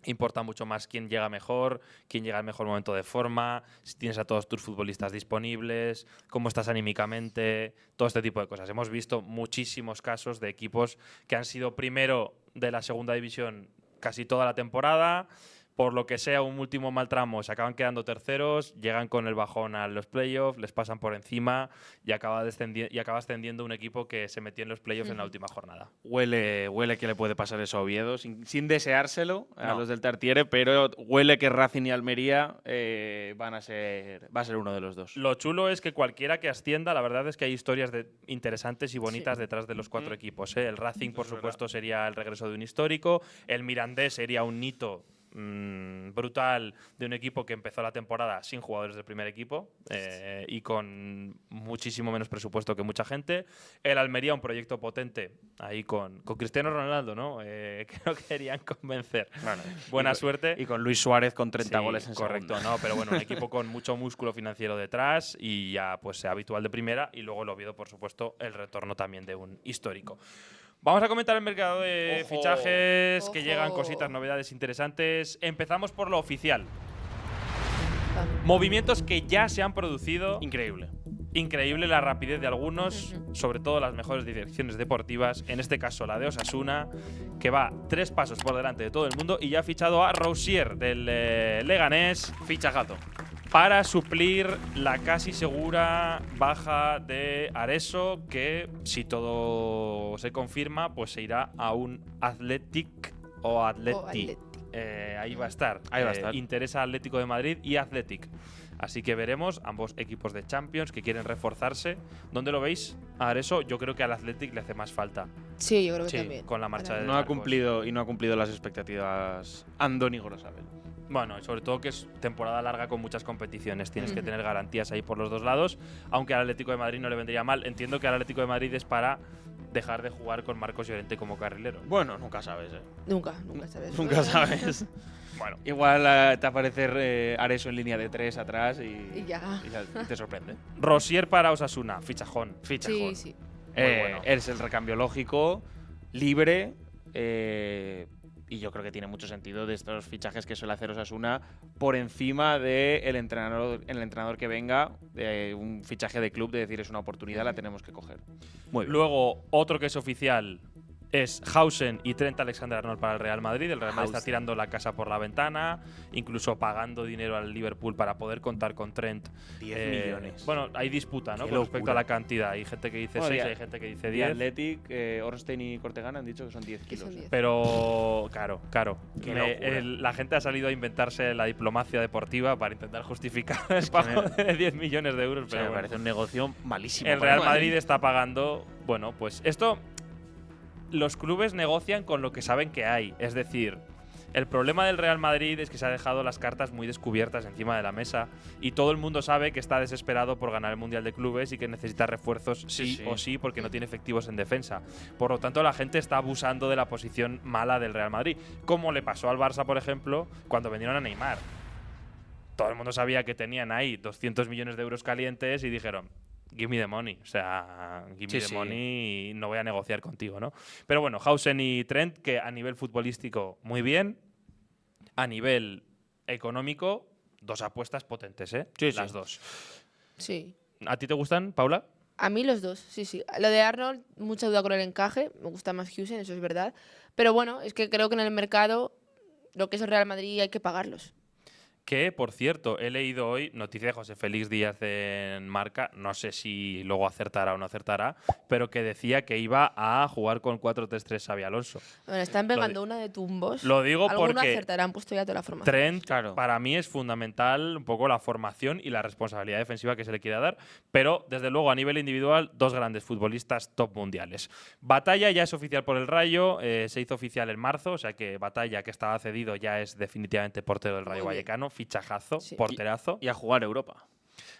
Importa mucho más quién llega mejor, quién llega al mejor momento de forma, si tienes a todos tus futbolistas disponibles, cómo estás anímicamente, todo este tipo de cosas. Hemos visto muchísimos casos de equipos que han sido primero de la segunda división casi toda la temporada, por lo que sea un último mal tramo, se acaban quedando terceros, llegan con el bajón a los playoffs, les pasan por encima y acaba ascendiendo un equipo que se metió en los playoffs en la última jornada. Huele que le puede pasar eso a Oviedo, sin deseárselo a los del Tartiere, pero huele que Racing y Almería va a ser uno de los dos. Lo chulo es que cualquiera que ascienda, la verdad es que hay historias interesantes y bonitas detrás de los 4 equipos. El Racing, por supuesto, sería el regreso de un histórico, el Mirandés sería un hito brutal de un equipo que empezó la temporada sin jugadores del primer equipo y con muchísimo menos presupuesto que mucha gente. El Almería, un proyecto potente ahí con Cristiano Ronaldo, ¿no? Que no querían convencer. Bueno, buena suerte. Y con Luis Suárez con 30 goles en correcto, segunda. no, pero bueno, un equipo con mucho músculo financiero detrás y ya pues habitual de primera, y luego el Oviedo, por supuesto, el retorno también de un histórico. Vamos a comentar el mercado de fichajes, que llegan cositas, novedades interesantes. Empezamos por lo oficial. Movimientos que ya se han producido. Increíble. Increíble la rapidez de algunos, sobre todo las mejores direcciones deportivas, en este caso la de Osasuna, que va 3 pasos por delante de todo el mundo y ya ha fichado a Rousier del Leganés Fichajazo. para suplir la casi segura baja de Areso, que si todo se confirma, pues se irá a un Athletic o Atleti. Ahí va a estar. Ahí va a estar. Interesa Atlético de Madrid y Athletic. Así que veremos ambos equipos de Champions que quieren reforzarse. ¿Dónde lo veis? A Areso, yo creo que al Athletic le hace más falta Sí, yo creo que Sí, también. con la marcha de No ha Marcos. cumplido y no ha cumplido las expectativas Andoni Grosabel. Bueno, y sobre todo que es temporada larga con muchas competiciones. Tienes que Ujú. tener garantías ahí por los dos lados. Aunque al Atlético de Madrid no le vendría mal. Entiendo que al Atlético de Madrid es para dejar de jugar con Marcos Llorente como carrilero. Bueno, nunca sabes, Nunca sabes. Nunca sabes. Bueno, Igual te aparece Areso en línea de 3 atrás Y ya. y te sorprende. Rosier para Osasuna, fichajón. Sí, sí. bueno. Es el recambio lógico, libre, y yo creo que tiene mucho sentido de estos fichajes que suele hacer Osasuna por encima del entrenador que venga, de un fichaje de club, de decir es una oportunidad, la tenemos que coger. Muy bien. Luego, otro que es oficial es Hausen y Trent Alexander-Arnold para el Real Madrid. El Real Madrid está Hausen. tirando la casa por la ventana, incluso pagando dinero al Liverpool para poder contar con Trent. 10 millones. Bueno, hay disputa, ¿no? Qué Con respecto locura. a la cantidad. Hay gente que dice Bueno, 6, y hay gente que dice The 10. Athletic, Ornstein y Cortegana han dicho que son 10 Que kilos. son 10. Pero, claro. Qué locura. La gente ha salido a inventarse la diplomacia deportiva para intentar justificar el pago de 10 millones de euros. O sea, Pero me bueno. parece un negocio malísimo. El para Real Madrid está pagando. Bueno, pues esto. Los clubes negocian con lo que saben que hay. Es decir, el problema del Real Madrid es que se ha dejado las cartas muy descubiertas encima de la mesa y todo el mundo sabe que está desesperado por ganar el Mundial de Clubes y que necesita refuerzos sí o sí porque no tiene efectivos en defensa. Por lo tanto, la gente está abusando de la posición mala del Real Madrid. Como le pasó al Barça, por ejemplo, cuando vendieron a Neymar. Todo el mundo sabía que tenían ahí 200 millones de euros calientes y dijeron: give me the money. O sea, give me the money y no voy a negociar contigo, ¿no? Pero bueno, Hausen y Trent, que a nivel futbolístico muy bien. A nivel económico, 2 apuestas potentes, ¿eh? Sí, Las sí. 2. Sí. ¿A ti te gustan, Paula? A mí los dos, sí. Lo de Arnold, mucha duda con el encaje. Me gusta más Hughes, eso es verdad. Pero bueno, es que creo que en el mercado lo que es el Real Madrid hay que pagarlos. Que, por cierto, he leído hoy noticia de José Félix Díaz en Marca, no sé si luego acertará o no acertará, pero que decía que iba a jugar con 4-3-3 Xabi Alonso. Bueno, están pegando una de tumbos. Lo digo Alguno porque acertará, han puesto ya toda la formación. Trent, Claro. para mí, es fundamental un poco la formación y la responsabilidad defensiva que se le quiera dar, pero desde luego a nivel individual, 2 grandes futbolistas top mundiales. Batalla ya es oficial por el Rayo, se hizo oficial en marzo, o sea que Batalla, que estaba cedido, ya es definitivamente portero del Rayo Muy bien. Vallecano, fichajazo, Sí. porterazo. Y a jugar Europa.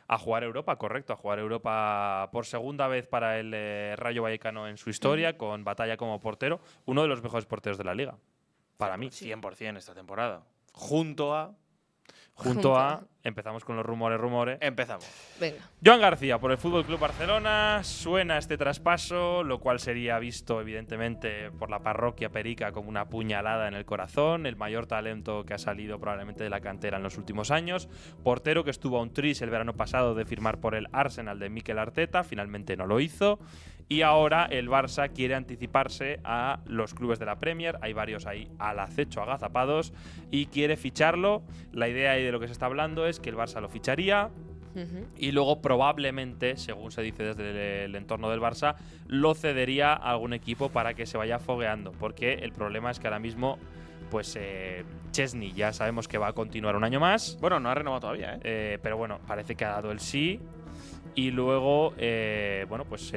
A jugar Europa, correcto, a jugar Europa por segunda vez para el Rayo Vallecano en su historia, con Batalla como portero, uno de los mejores porteros de la liga, para mí. 100% esta temporada. Junto a... Junto a, empezamos con los rumores. Empezamos. Venga. Joan García por el Fútbol Club Barcelona, suena este traspaso, lo cual sería visto evidentemente por la parroquia perica como una puñalada en el corazón, el mayor talento que ha salido probablemente de la cantera en los últimos años, portero que estuvo a un tris el verano pasado de firmar por el Arsenal de Mikel Arteta, finalmente no lo hizo. Y ahora el Barça quiere anticiparse a los clubes de la Premier. Hay varios ahí al acecho, agazapados, y quiere ficharlo. La idea ahí de lo que se está hablando es que el Barça lo ficharía y luego probablemente, según se dice desde el entorno del Barça, lo cedería a algún equipo para que se vaya fogueando. Porque el problema es que ahora mismo, pues Chesney ya sabemos que va a continuar un año más. Bueno, no ha renovado todavía, ¿eh? Pero bueno, parece que ha dado el sí. Y luego, bueno, pues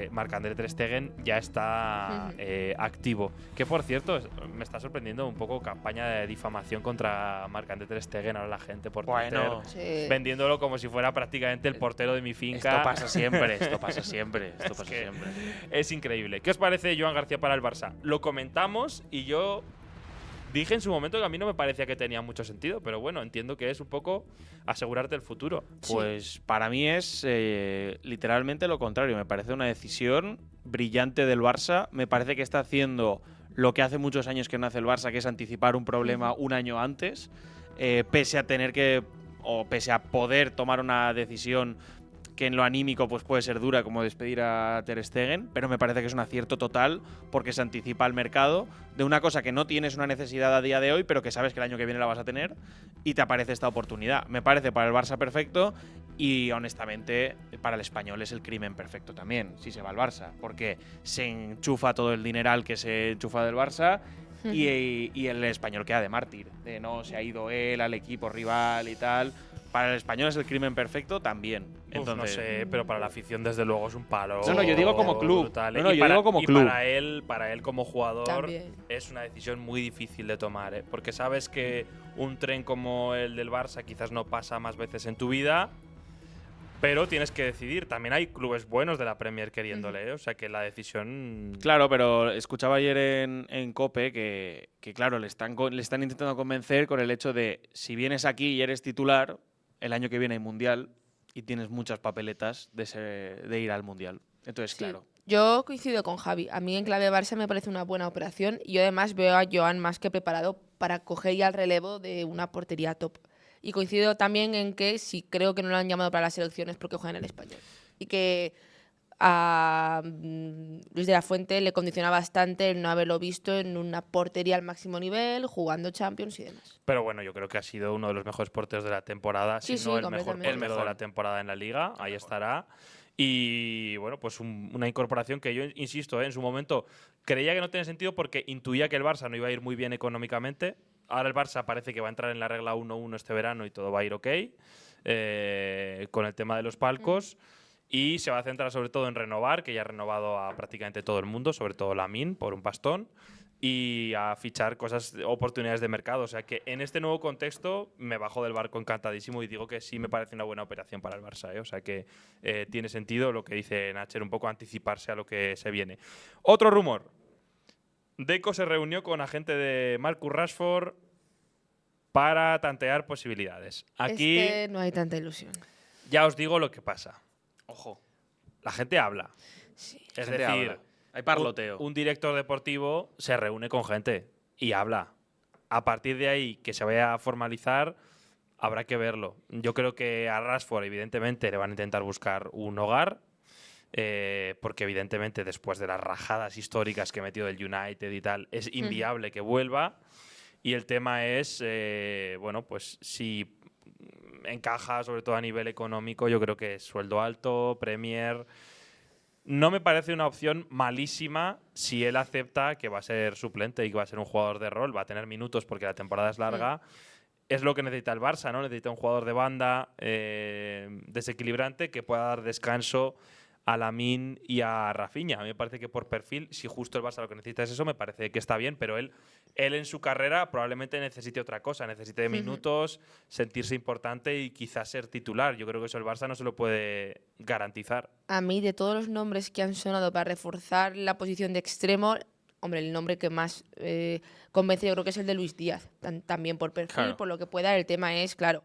Marc-André Ter Stegen ya está activo. Que por cierto, me está sorprendiendo un poco campaña de difamación contra Marc-André Ter Stegen. Ahora la gente por Bueno, Twitter Sí. vendiéndolo como si fuera prácticamente el portero de mi finca. esto pasa siempre, esto pasa siempre, esto pasa que- siempre. Es increíble. ¿Qué os parece Joan García para el Barça? Lo comentamos y yo dije en su momento que a mí no me parecía que tenía mucho sentido, pero bueno, entiendo que es un poco asegurarte el futuro. Pues para mí es literalmente lo contrario. Me parece una decisión brillante del Barça. Me parece que está haciendo lo que hace muchos años que no hace el Barça, que es anticipar un problema un año antes, pese a tener que, o pese a poder tomar una decisión que en lo anímico pues puede ser dura, como despedir a Ter Stegen, pero me parece que es un acierto total porque se anticipa al mercado de una cosa que no tienes una necesidad a día de hoy, pero que sabes que el año que viene la vas a tener y te aparece esta oportunidad. Me parece para el Barça perfecto y honestamente para el Español es el crimen perfecto también, si se va al Barça, porque se enchufa todo el dineral que se enchufa del Barça y el Español queda de mártir, de no, se ha ido él al equipo rival y tal. Para el Español es el crimen perfecto también. Entonces, no sé, pero para la afición desde luego es un palo. No, yo digo como club. Brutal. No, yo digo como club. Para él como jugador También. es una decisión muy difícil de tomar, ¿eh? Porque sabes que un tren como el del Barça quizás no pasa más veces en tu vida, pero tienes que decidir. También hay clubes buenos de la Premier queriéndole, ¿eh? O sea que la decisión… Claro, pero escuchaba ayer en COPE que claro, le están intentando convencer con el hecho de si vienes aquí y eres titular, el año que viene hay Mundial y tienes muchas papeletas de ir al Mundial. Entonces, Sí. claro. Yo coincido con Javi. A mí en clave Barça me parece una buena operación y yo además veo a Joan más que preparado para coger ya el relevo de una portería top. Y coincido también en que si creo que no lo han llamado para las selecciones porque juega en el Español. Y que a Luis de la Fuente le condiciona bastante el no haberlo visto en una portería al máximo nivel, jugando Champions y demás. Pero bueno, yo creo que ha sido uno de los mejores porteros de la temporada, Sí, si sí, no el mejor completamente. portero de la temporada en la Liga. Ahí estará. Y bueno, pues una incorporación que yo, insisto, en su momento creía que no tenía sentido porque intuía que el Barça no iba a ir muy bien económicamente. Ahora el Barça parece que va a entrar en la regla 1-1 este verano y todo va a ir ok, con el tema de los palcos. Y se va a centrar sobre todo en renovar, que ya ha renovado a prácticamente todo el mundo, sobre todo Lamine, por un pastón, y a fichar oportunidades de mercado. O sea que en este nuevo contexto me bajo del barco encantadísimo y digo que sí me parece una buena operación para el Barça, ¿eh? O sea que tiene sentido lo que dice Nacher, un poco anticiparse a lo que se viene. Otro rumor. Deco se reunió con agente de Marcus Rashford para tantear posibilidades. Aquí No hay tanta ilusión. ya os digo lo que pasa. Ojo. La gente habla. Sí. Es Gente decir, habla. Hay parloteo. un director deportivo se reúne con gente y habla. A partir de ahí, que se vaya a formalizar, habrá que verlo. Yo creo que a Rashford, evidentemente, le van a intentar buscar un hogar, porque evidentemente después de las rajadas históricas que metió del United y tal, es inviable que vuelva. Y el tema es, bueno, pues si encaja, sobre todo a nivel económico, yo creo que sueldo alto, Premier… No me parece una opción malísima si él acepta que va a ser suplente y que va a ser un jugador de rol, va a tener minutos porque la temporada es larga. Es lo que necesita el Barça, ¿no? Necesita un jugador de banda desequilibrante que pueda dar descanso a Lamine y a Rafinha. A mí me parece que por perfil, si justo el Barça lo que necesita es eso, me parece que está bien, pero él en su carrera probablemente necesite otra cosa, necesite minutos, sentirse importante y quizás ser titular. Yo creo que eso el Barça no se lo puede garantizar. A mí, de todos los nombres que han sonado para reforzar la posición de extremo, hombre, el nombre que más convence yo creo que es el de Luis Díaz. También por perfil, Claro. por lo que pueda. El tema es, claro,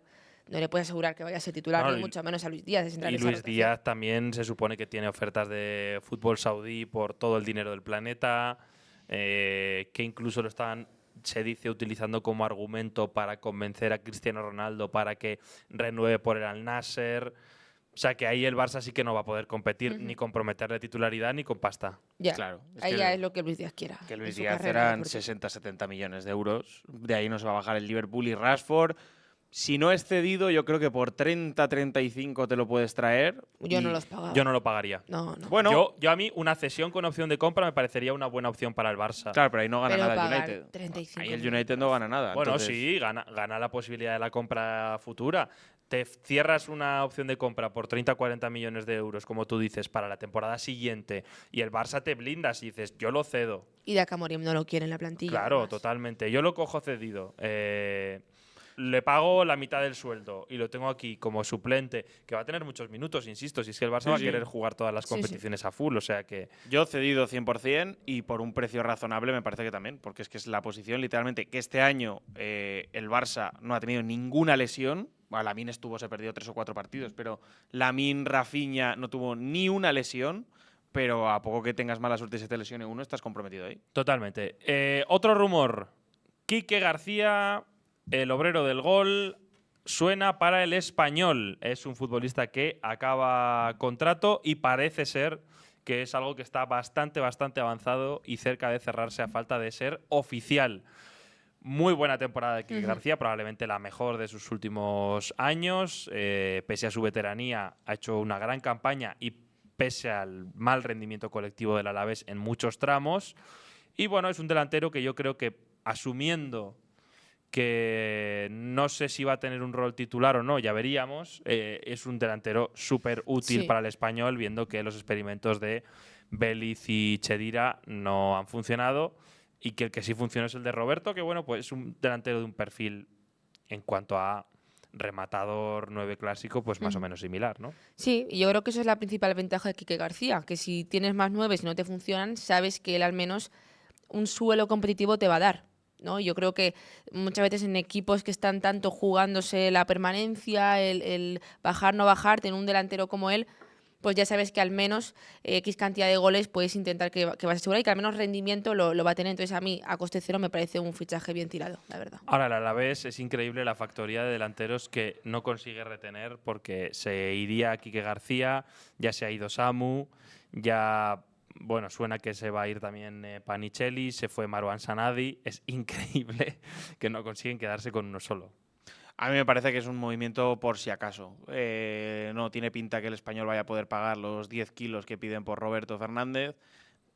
no le puedes asegurar que vaya a ser titular, No, ni y- mucho menos a Luis Díaz. Es entrar Y en esa Luis rotación. Díaz también se supone que tiene ofertas de fútbol saudí por todo el dinero del planeta, que incluso lo están, se dice, utilizando como argumento para convencer a Cristiano Ronaldo para que renueve por el Al Nasser. O sea que ahí el Barça sí que no va a poder competir ni comprometerle titularidad ni con pasta. Ya, Claro, es ahí que ya es lo que Luis Díaz quiera. Que en Luis su Díaz carrera eran deportiva. 60-70 millones de euros. De ahí no se va a bajar el Liverpool y Rashford. Si no es cedido, yo creo que por 30-35 te lo puedes traer. Yo no y- los pagaba. Yo no lo pagaría. No, no. Bueno, Yo a mí una cesión con opción de compra me parecería una buena opción para el Barça. claro, pero ahí no gana Pero nada el pagar United. 35 Ahí el millones. United no gana nada. Bueno, entonces- sí, gana la posibilidad de la compra futura. Te cierras una opción de compra por 30-40 millones de euros, como tú dices, para la temporada siguiente y el Barça te blindas y dices, yo lo cedo. Y de Amorim no lo quiere en la plantilla. Claro, además. totalmente. Yo lo cojo cedido. Le pago la mitad del sueldo y lo tengo aquí como suplente, que va a tener muchos minutos, insisto, si es que el Barça Sí, va a sí. querer jugar todas las Sí, sí. competiciones a full, o sea que… Yo cedido 100% y por un precio razonable me parece que también, porque es que es la posición literalmente que este año el Barça no ha tenido ninguna lesión. Bueno, Lamine se perdió 3 o 4 partidos, pero Lamine, Rafinha no tuvo ni una lesión, pero a poco que tengas mala suerte y se te lesione uno, estás comprometido ahí. Totalmente. Otro rumor. Quique García, el obrero del gol, suena para el Español. Es un futbolista que acaba contrato y parece ser que es algo que está bastante avanzado y cerca de cerrarse a falta de ser oficial. Muy buena temporada de Quique García, probablemente la mejor de sus últimos años. Pese a su veteranía, ha hecho una gran campaña y pese al mal rendimiento colectivo del Alavés en muchos tramos. Y bueno, es un delantero que yo creo que, asumiendo que no sé si va a tener un rol titular o no, ya veríamos, es un delantero súper útil para el Español, viendo que los experimentos de Vélez y Chedira no han funcionado. Y que el que sí funciona es el de Roberto, que bueno, pues es un delantero de un perfil en cuanto a rematador 9 clásico, pues más o menos similar, ¿no? Sí, y yo creo que eso es la principal ventaja de Quique García, que si tienes más 9 y no te funcionan, sabes que él al menos un suelo competitivo te va a dar, ¿no? Yo creo que muchas veces en equipos que están tanto jugándose la permanencia, el bajar, no bajar, tener un delantero como él, pues ya sabes que al menos X cantidad de goles puedes intentar que vas a asegurar y que al menos rendimiento lo va a tener. Entonces a mí, a coste cero, me parece un fichaje bien tirado, la verdad. Ahora, el Alavés es increíble la factoría de delanteros que no consigue retener, porque se iría Quique García, ya se ha ido Samu, ya... Bueno, suena que se va a ir también Panicelli, se fue Marwan Sanadi. Es increíble que no consiguen quedarse con uno solo. A mí me parece que es un movimiento por si acaso. No tiene pinta que el Español vaya a poder pagar los 10 kilos que piden por Roberto Fernández.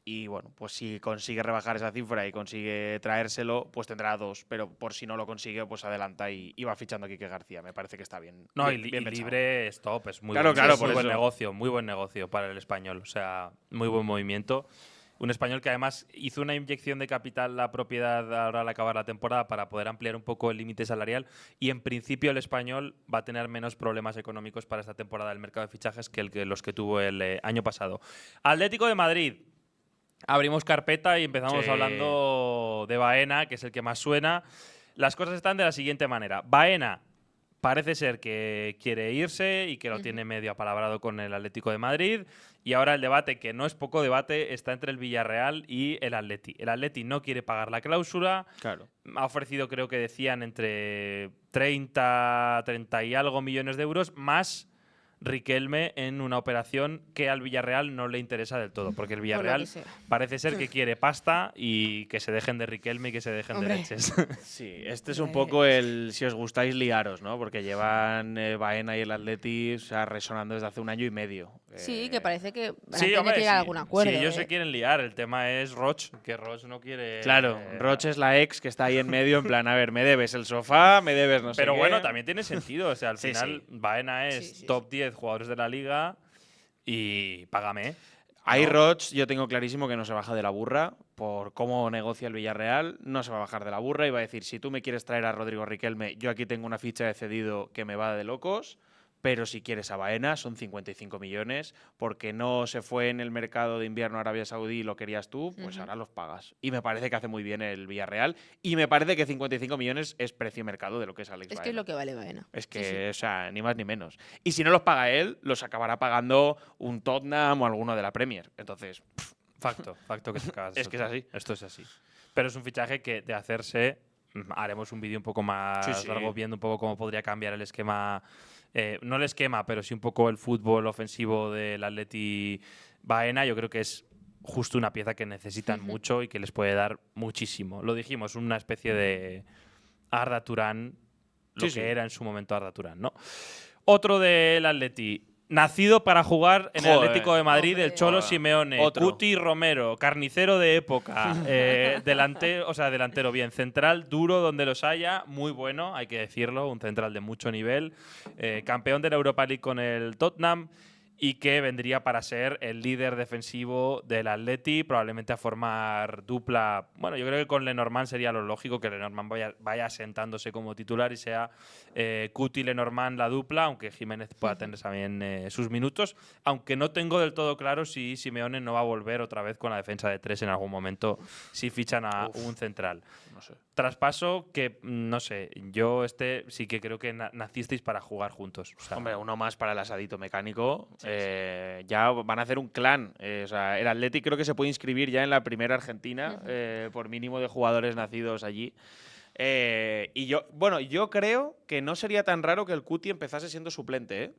Y bueno, pues si consigue rebajar esa cifra y consigue traérselo, pues tendrá 2. Pero por si no lo consigue, pues adelanta y va fichando a Quique García. Me parece que está bien. No, bien, y bien pensado. libre es top. Es muy Por buen eso. negocio, muy buen negocio para el Español. O sea, muy buen movimiento. Un Español que además hizo una inyección de capital la propiedad ahora al acabar la temporada para poder ampliar un poco el límite salarial, y en principio el Español va a tener menos problemas económicos para esta temporada del mercado de fichajes que los que tuvo el año pasado. Atlético de Madrid. Abrimos carpeta y empezamos hablando de Baena, que es el que más suena. Las cosas están de la siguiente manera. Baena parece ser que quiere irse y que lo tiene medio apalabrado con el Atlético de Madrid. Y ahora el debate, que no es poco debate, está entre el Villarreal y el Atleti. El Atleti no quiere pagar la cláusula. Claro. Ha ofrecido, creo que decían, entre 30 y algo millones de euros, más Riquelme en una operación que al Villarreal no le interesa del todo, porque el Villarreal parece ser que quiere pasta y que se dejen de Riquelme y que se dejen de leches. Sí, este es un poco el si os gustáis liaros, ¿no? Porque llevan Baena y el Atleti, o sea, resonando desde hace un año y medio. Sí, que parece que van a Sí, tener hombre, que llegar a algún acuerdo. Sí, ellos se quieren liar. El tema es Roch, que Roch no quiere... Claro, Roch es la ex que está ahí en medio, en plan, a ver, me debes el sofá, me debes no sé Pero qué. bueno, también tiene sentido. O sea, al Sí, final Baena es top 10 jugadores de la liga y págame. Ahí Roch yo tengo clarísimo que no se baja de la burra por cómo negocia el Villarreal. No se va a bajar de la burra y va a decir, si tú me quieres traer a Rodrigo Riquelme, yo aquí tengo una ficha de cedido que me va de locos. Pero si quieres a Baena, son 55 millones, porque no se fue en el mercado de invierno a Arabia Saudí y lo querías tú, pues ahora los pagas. Y me parece que hace muy bien el Villarreal. Y me parece que 55 millones es precio mercado de lo que es Alex Baena. Es que es lo que vale Baena. Es que, o sea, ni más ni menos. Y si no los paga él, los acabará pagando un Tottenham o alguno de la Premier. Entonces, Facto que se acaba de es que es así. Esto es así. Pero es un fichaje que de hacerse, haremos un vídeo un poco más largo viendo un poco cómo podría cambiar el esquema. No el esquema, pero sí un poco el fútbol ofensivo del Atleti Baena. Yo creo que es justo una pieza que necesitan mucho y que les puede dar muchísimo. Lo dijimos, una especie de Arda Turán, lo que era en su momento Arda Turán, ¿no? Otro del Atleti. Nacido para jugar en el Atlético de Madrid, el Cholo Simeone. Cuti Romero, carnicero de época. Delantero bien. Central duro donde los haya. Muy bueno, hay que decirlo. Un central de mucho nivel. Campeón de la Europa League con el Tottenham. Y que vendría para ser el líder defensivo del Atleti, probablemente a formar dupla. Bueno, yo creo que con Lenormand sería lo lógico, que Lenormand vaya sentándose como titular y sea Cuti Lenormand la dupla, aunque Jiménez pueda tener también sus minutos. Aunque no tengo del todo claro si Simeone no va a volver otra vez con la defensa de 3 en algún momento, si fichan a un central. No sé. Traspaso que, no sé, yo sí que creo que nacisteis para jugar juntos. O sea, hombre, uno más para el asadito mecánico. Ya van a hacer un clan. O sea, el Atleti creo que se puede inscribir ya en la primera Argentina por mínimo de jugadores nacidos allí. Yo creo que no sería tan raro que el Cuti empezase siendo suplente.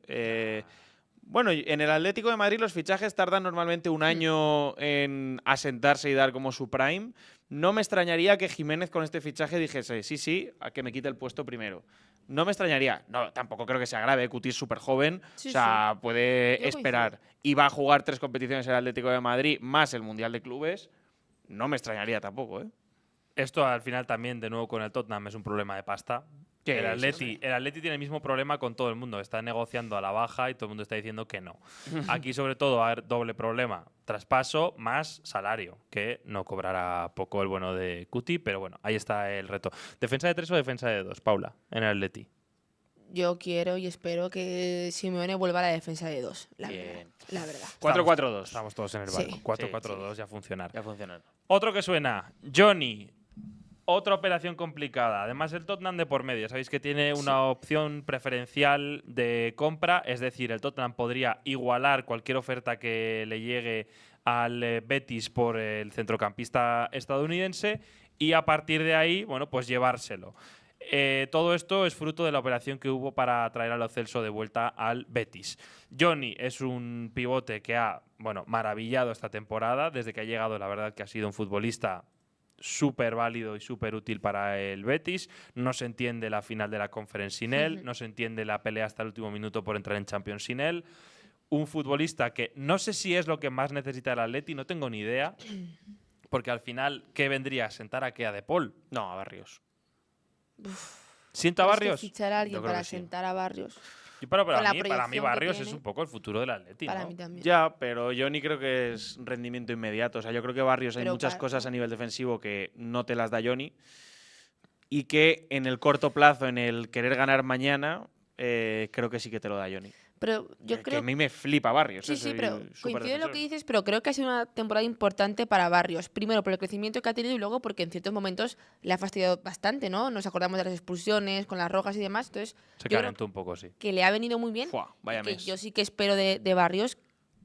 Bueno, en el Atlético de Madrid los fichajes tardan normalmente un año en asentarse y dar como su prime. No me extrañaría que Jiménez con este fichaje dijese, sí, a que me quite el puesto primero. No me extrañaría. No, tampoco creo que sea grave. Cuti es súper joven. Sí, o sea, puede Yo esperar. Y va a jugar 3 competiciones en el Atlético de Madrid más el Mundial de Clubes. No me extrañaría tampoco, ¿eh? Esto al final también, de nuevo con el Tottenham, es un problema de pasta. ¿Qué El es Atleti tiene el mismo problema con todo el mundo. Está negociando a la baja y todo el mundo está diciendo que no. Aquí, sobre todo, va a haber doble problema. Traspaso más salario, que no cobrará poco el bueno de Cuti, pero bueno, ahí está el reto. ¿Defensa de 3 o defensa de 2, Paula, en el Atleti? Yo quiero y espero que Simeone vuelva a la defensa de 2, Bien. la verdad. 4-4-2. Estamos todos en el Sí. barco. 4-4-2 ya funcionar. Ya funciona. Otro que suena, Johnny. Otra operación complicada. Además, el Tottenham de por medio. Sabéis que tiene una opción preferencial de compra. Es decir, el Tottenham podría igualar cualquier oferta que le llegue al Betis por el centrocampista estadounidense y a partir de ahí, bueno, pues llevárselo. Todo esto es fruto de la operación que hubo para traer a Lo Celso de vuelta al Betis. Johnny es un pivote que ha, maravillado esta temporada. Desde que ha llegado, la verdad que ha sido un futbolista súper válido y súper útil para el Betis. No se entiende la final de la Conference sin él, no se entiende la pelea hasta el último minuto por entrar en Champions sin él. Un futbolista que no sé si es lo que más necesita el Atleti, no tengo ni idea, porque al final, ¿qué vendría? ¿Sentar a qué? ¿A De Paul? No, a Barrios. ¿Sienta a Pero es que Barrios? fichar a alguien Yo creo para que sí. sentar a Barrios, Pero con la para mí proyección que Barrios es tiene, un poco el futuro del Atleti, para ¿no? mí también. Ya, pero yo ni creo que es rendimiento inmediato. O sea, yo creo que Barrios hay Pero muchas claro. cosas a nivel defensivo que no te las da Johnny y que en el corto plazo, en el querer ganar mañana, creo que sí que te lo da Johnny. Pero yo Que creo a mí me flipa Barrios. Sí, soy pero súper coincido en lo defensor. que dices, pero creo que ha sido una temporada importante para Barrios. Primero, por el crecimiento que ha tenido y luego porque en ciertos momentos le ha fastidiado bastante, ¿no? Nos acordamos de las expulsiones, con las rojas y demás. Entonces, Se yo creo calentó un poco, sí. que le ha venido muy bien. Fua, vaya y que mes. yo sí que espero de Barrios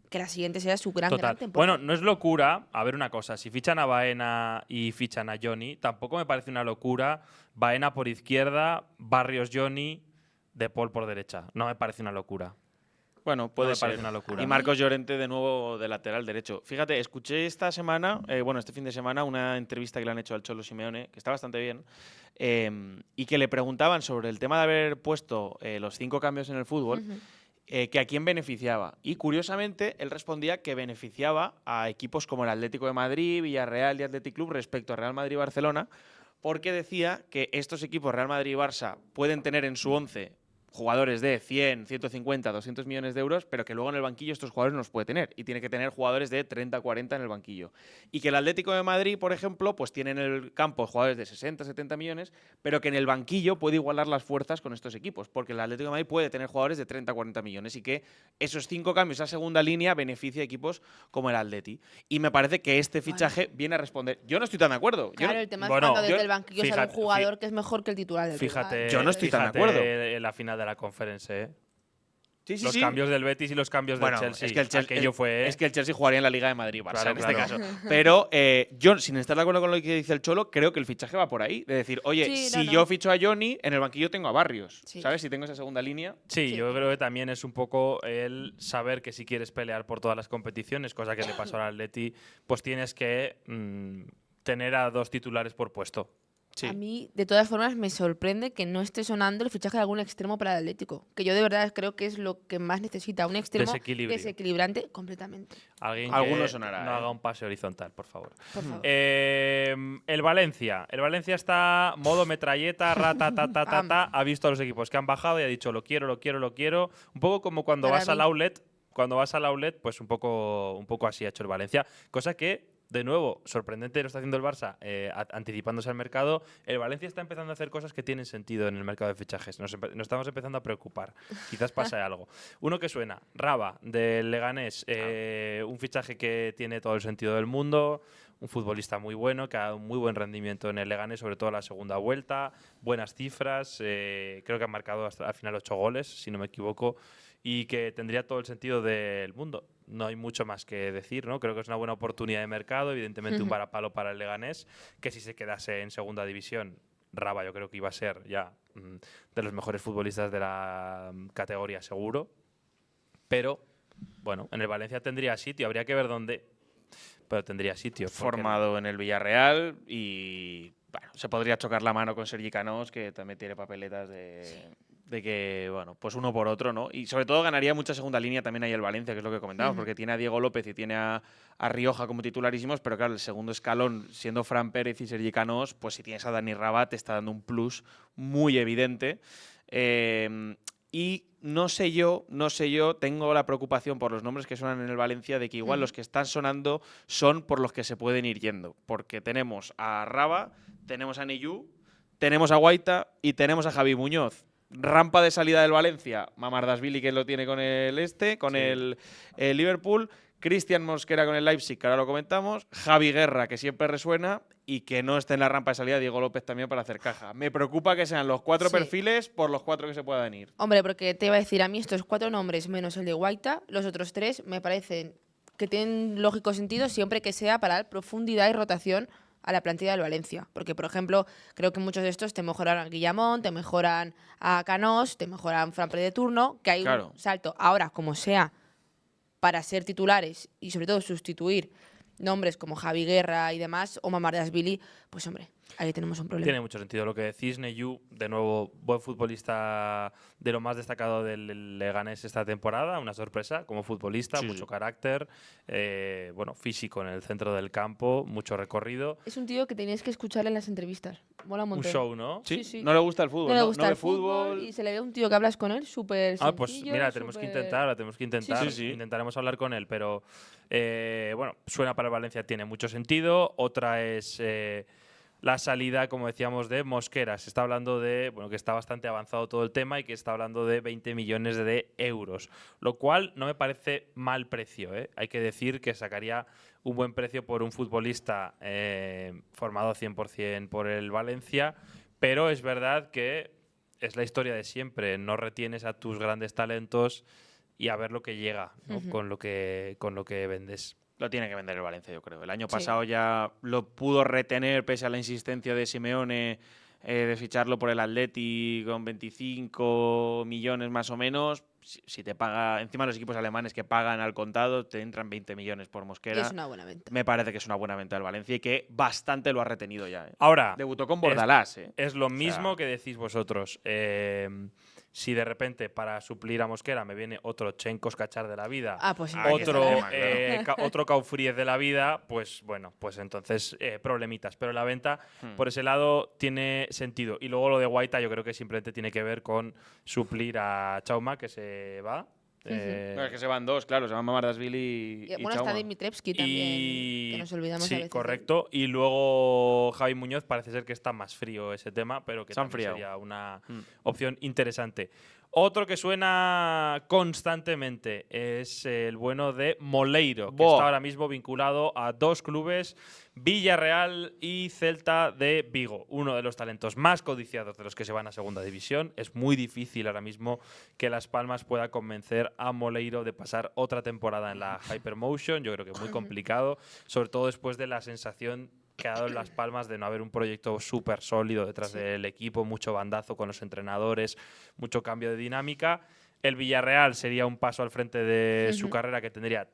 que la siguiente sea su gran Total. temporada. Bueno, no es locura. A ver una cosa, si fichan a Baena y fichan a Johnny, tampoco me parece una locura. Baena por izquierda, Barrios Johnny, De Paul por derecha. No me parece una locura. Bueno, puede me ser. parece una locura. Y Marcos Llorente de nuevo de lateral derecho. Fíjate, escuché esta semana, este fin de semana, una entrevista que le han hecho al Cholo Simeone, que está bastante bien, y que le preguntaban sobre el tema de haber puesto los 5 cambios en el fútbol, que a quién beneficiaba. Y curiosamente, él respondía que beneficiaba a equipos como el Atlético de Madrid, Villarreal y Athletic Club respecto a Real Madrid y Barcelona, porque decía que estos equipos, Real Madrid y Barça, pueden tener en su 11 jugadores de 100, 150, 200 millones de euros, pero que luego en el banquillo estos jugadores no los puede tener. Y tiene que tener jugadores de 30, 40 en el banquillo. Y que el Atlético de Madrid, por ejemplo, pues tiene en el campo jugadores de 60, 70 millones, pero que en el banquillo puede igualar las fuerzas con estos equipos. Porque el Atlético de Madrid puede tener jugadores de 30, 40 millones. Y que esos 5 cambios a segunda línea beneficia a equipos como el Atleti. Y me parece que este fichaje viene a responder. Yo no estoy tan de acuerdo. Claro, Yo, el tema es bueno, cuando desde yo- el banquillo sale un fíjate, jugador que es mejor que el titular del Fíjate, rival. Yo no estoy tan de fíjate acuerdo. en la final de la Conference, ¿eh? sí, sí, Los sí. cambios del Betis y los cambios Bueno, del Chelsea. es que el Chelsea, Aquello fue. es que el Chelsea jugaría en la Liga de Madrid, Barça, Claro, en este claro. caso. Pero yo, sin estar de acuerdo con lo que dice el Cholo, creo que el fichaje va por ahí. De decir, oye, Sí, si no. yo ficho a Johnny, en el banquillo tengo a Barrios. Sí. ¿Sabes? Si tengo esa segunda línea. Sí, Sí. yo creo que también es un poco el saber que si quieres pelear por todas las competiciones, cosa que le pasó al Atleti, pues tienes que tener a 2 titulares por puesto. Sí. A mí, de todas formas, me sorprende que no esté sonando el fichaje de algún extremo para el Atlético. Que yo de verdad creo que es lo que más necesita. Un extremo Desequilibrio. desequilibrante completamente. Alguien Alguno que sonará, no ¿eh? haga un pase horizontal, por favor. Por favor. El Valencia. El Valencia está modo metralleta, ta. Ha visto a los equipos que han bajado y ha dicho lo quiero. Un poco como cuando Para vas al mí. outlet. Cuando vas al outlet, pues un poco así ha hecho el Valencia. Cosa que, de nuevo, sorprendente lo está haciendo el Barça, anticipándose al mercado. El Valencia está empezando a hacer cosas que tienen sentido en el mercado de fichajes. Nos estamos empezando a preocupar. Quizás pase algo. Uno que suena, Raba, del Leganés. Un fichaje que tiene todo el sentido del mundo. Un futbolista muy bueno, que ha dado un muy buen rendimiento en el Leganés, sobre todo en la segunda vuelta. Buenas cifras. Creo que ha marcado hasta al final 8 goles, si no me equivoco. Y que tendría todo el sentido del mundo. No hay mucho más que decir, ¿no? Creo que es una buena oportunidad de mercado, evidentemente un varapalo para el Leganés, que si se quedase en segunda división Raba yo creo que iba a ser ya de los mejores futbolistas de la categoría seguro. Pero, bueno, en el Valencia tendría sitio. Habría que ver dónde, pero tendría sitio. Formado en el Villarreal y bueno, se podría chocar la mano con Sergi Canós, que también tiene papeletas de que, bueno, pues uno por otro, ¿no? Y sobre todo ganaría mucha segunda línea también ahí el Valencia, que es lo que comentábamos, porque tiene a Diego López y tiene a Rioja como titularísimos, pero claro, el segundo escalón, siendo Fran Pérez y Sergi Canós, pues si tienes a Dani Rabat, te está dando un plus muy evidente. Y no sé yo, tengo la preocupación por los nombres que suenan en el Valencia de que igual los que están sonando son por los que se pueden ir yendo. Porque tenemos a Raba, tenemos a Neyú, tenemos a Guaita y tenemos a Javi Muñoz. Rampa de salida del Valencia, Mamardashvili, que lo tiene con el Liverpool, Cristian Mosquera con el Leipzig, que ahora lo comentamos, Javi Guerra, que siempre resuena, y que no esté en la rampa de salida Diego López también para hacer caja. Me preocupa que sean los 4 perfiles por los 4 que se puedan ir. Hombre, porque te iba a decir, a mí estos 4 nombres menos el de Guaita, los otros 3 me parecen que tienen lógico sentido siempre que sea para dar profundidad y rotación a la plantilla del Valencia. Porque, por ejemplo, creo que muchos de estos te mejoran a Guillamón, te mejoran a Canós, te mejoran a Fran Pérez de turno, que hay un salto. Ahora, como sea, para ser titulares y sobre todo sustituir nombres como Javi Guerra y demás, o Mamardashvili, pues hombre, ahí tenemos un problema. Tiene mucho sentido lo que decís. Neyú, de nuevo, buen futbolista, de lo más destacado del Leganés esta temporada, una sorpresa como futbolista, mucho carácter, bueno, físico en el centro del campo, mucho recorrido. Es un tío que tenías que escuchar en las entrevistas. Mola un montón. Un show, ¿no? Sí. No le gusta el fútbol. No le gusta el fútbol y se le ve un tío que hablas con él súper sencillo. Pues mira, tenemos que intentar. Sí. Intentaremos hablar con él, pero bueno, suena para el Valencia, tiene mucho sentido. Otra es la salida, como decíamos, de Mosquera. Se está hablando de, bueno, que está bastante avanzado todo el tema y que está hablando de 20 millones de euros, lo cual no me parece mal precio, ¿eh? Hay que decir que sacaría un buen precio por un futbolista formado 100% por el Valencia, pero es verdad que es la historia de siempre. No retienes a tus grandes talentos y a ver lo que llega, ¿no? con lo que vendes. Lo tiene que vender el Valencia, yo creo. El año pasado ya lo pudo retener pese a la insistencia de Simeone de ficharlo por el Atleti con 25 millones más o menos. Si te paga, encima los equipos alemanes que pagan al contado, te entran 20 millones por Mosquera. Y es una buena venta. Me parece que es una buena venta del Valencia y que bastante lo ha retenido ya. Ahora, debutó con Bordalás. Es lo mismo que decís vosotros. Si de repente para suplir a Mosquera me viene otro Chenkos Cachar de la vida, pues otro Kaufríez de la vida, pues bueno, pues entonces problemitas. Pero la venta por ese lado tiene sentido. Y luego lo de Guaita yo creo que simplemente tiene que ver con suplir a Chauma, que se va. No, es que se van 2, claro, se van Mamardashvili y bueno, Chauma. está Dimitrevski también, que nos olvidamos a sí, veces. correcto. Y luego Javi Muñoz parece ser que está más frío ese tema, pero que también sería una opción interesante. Otro que suena constantemente es el bueno de Moleiro, que está ahora mismo vinculado a 2 clubes, Villarreal y Celta de Vigo. Uno de los talentos más codiciados de los que se van a segunda división. Es muy difícil ahora mismo que Las Palmas pueda convencer a Moleiro de pasar otra temporada en la Hypermotion. Yo creo que es muy complicado, sobre todo después de la sensación que ha dado en Las Palmas de no haber un proyecto súper sólido detrás del equipo, mucho bandazo con los entrenadores, mucho cambio de dinámica. El Villarreal sería un paso al frente de su carrera que tendría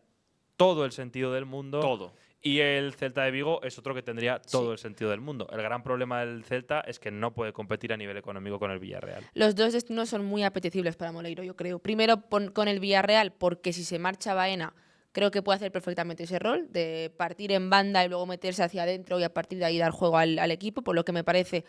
todo el sentido del mundo. Todo. Y el Celta de Vigo es otro que tendría todo el sentido del mundo. El gran problema del Celta es que no puede competir a nivel económico con el Villarreal. Los dos destinos son muy apetecibles para Moleiro, yo creo. Primero con el Villarreal, porque si se marcha Baena, creo que puede hacer perfectamente ese rol de partir en banda y luego meterse hacia adentro y a partir de ahí dar juego al equipo, por lo que me parece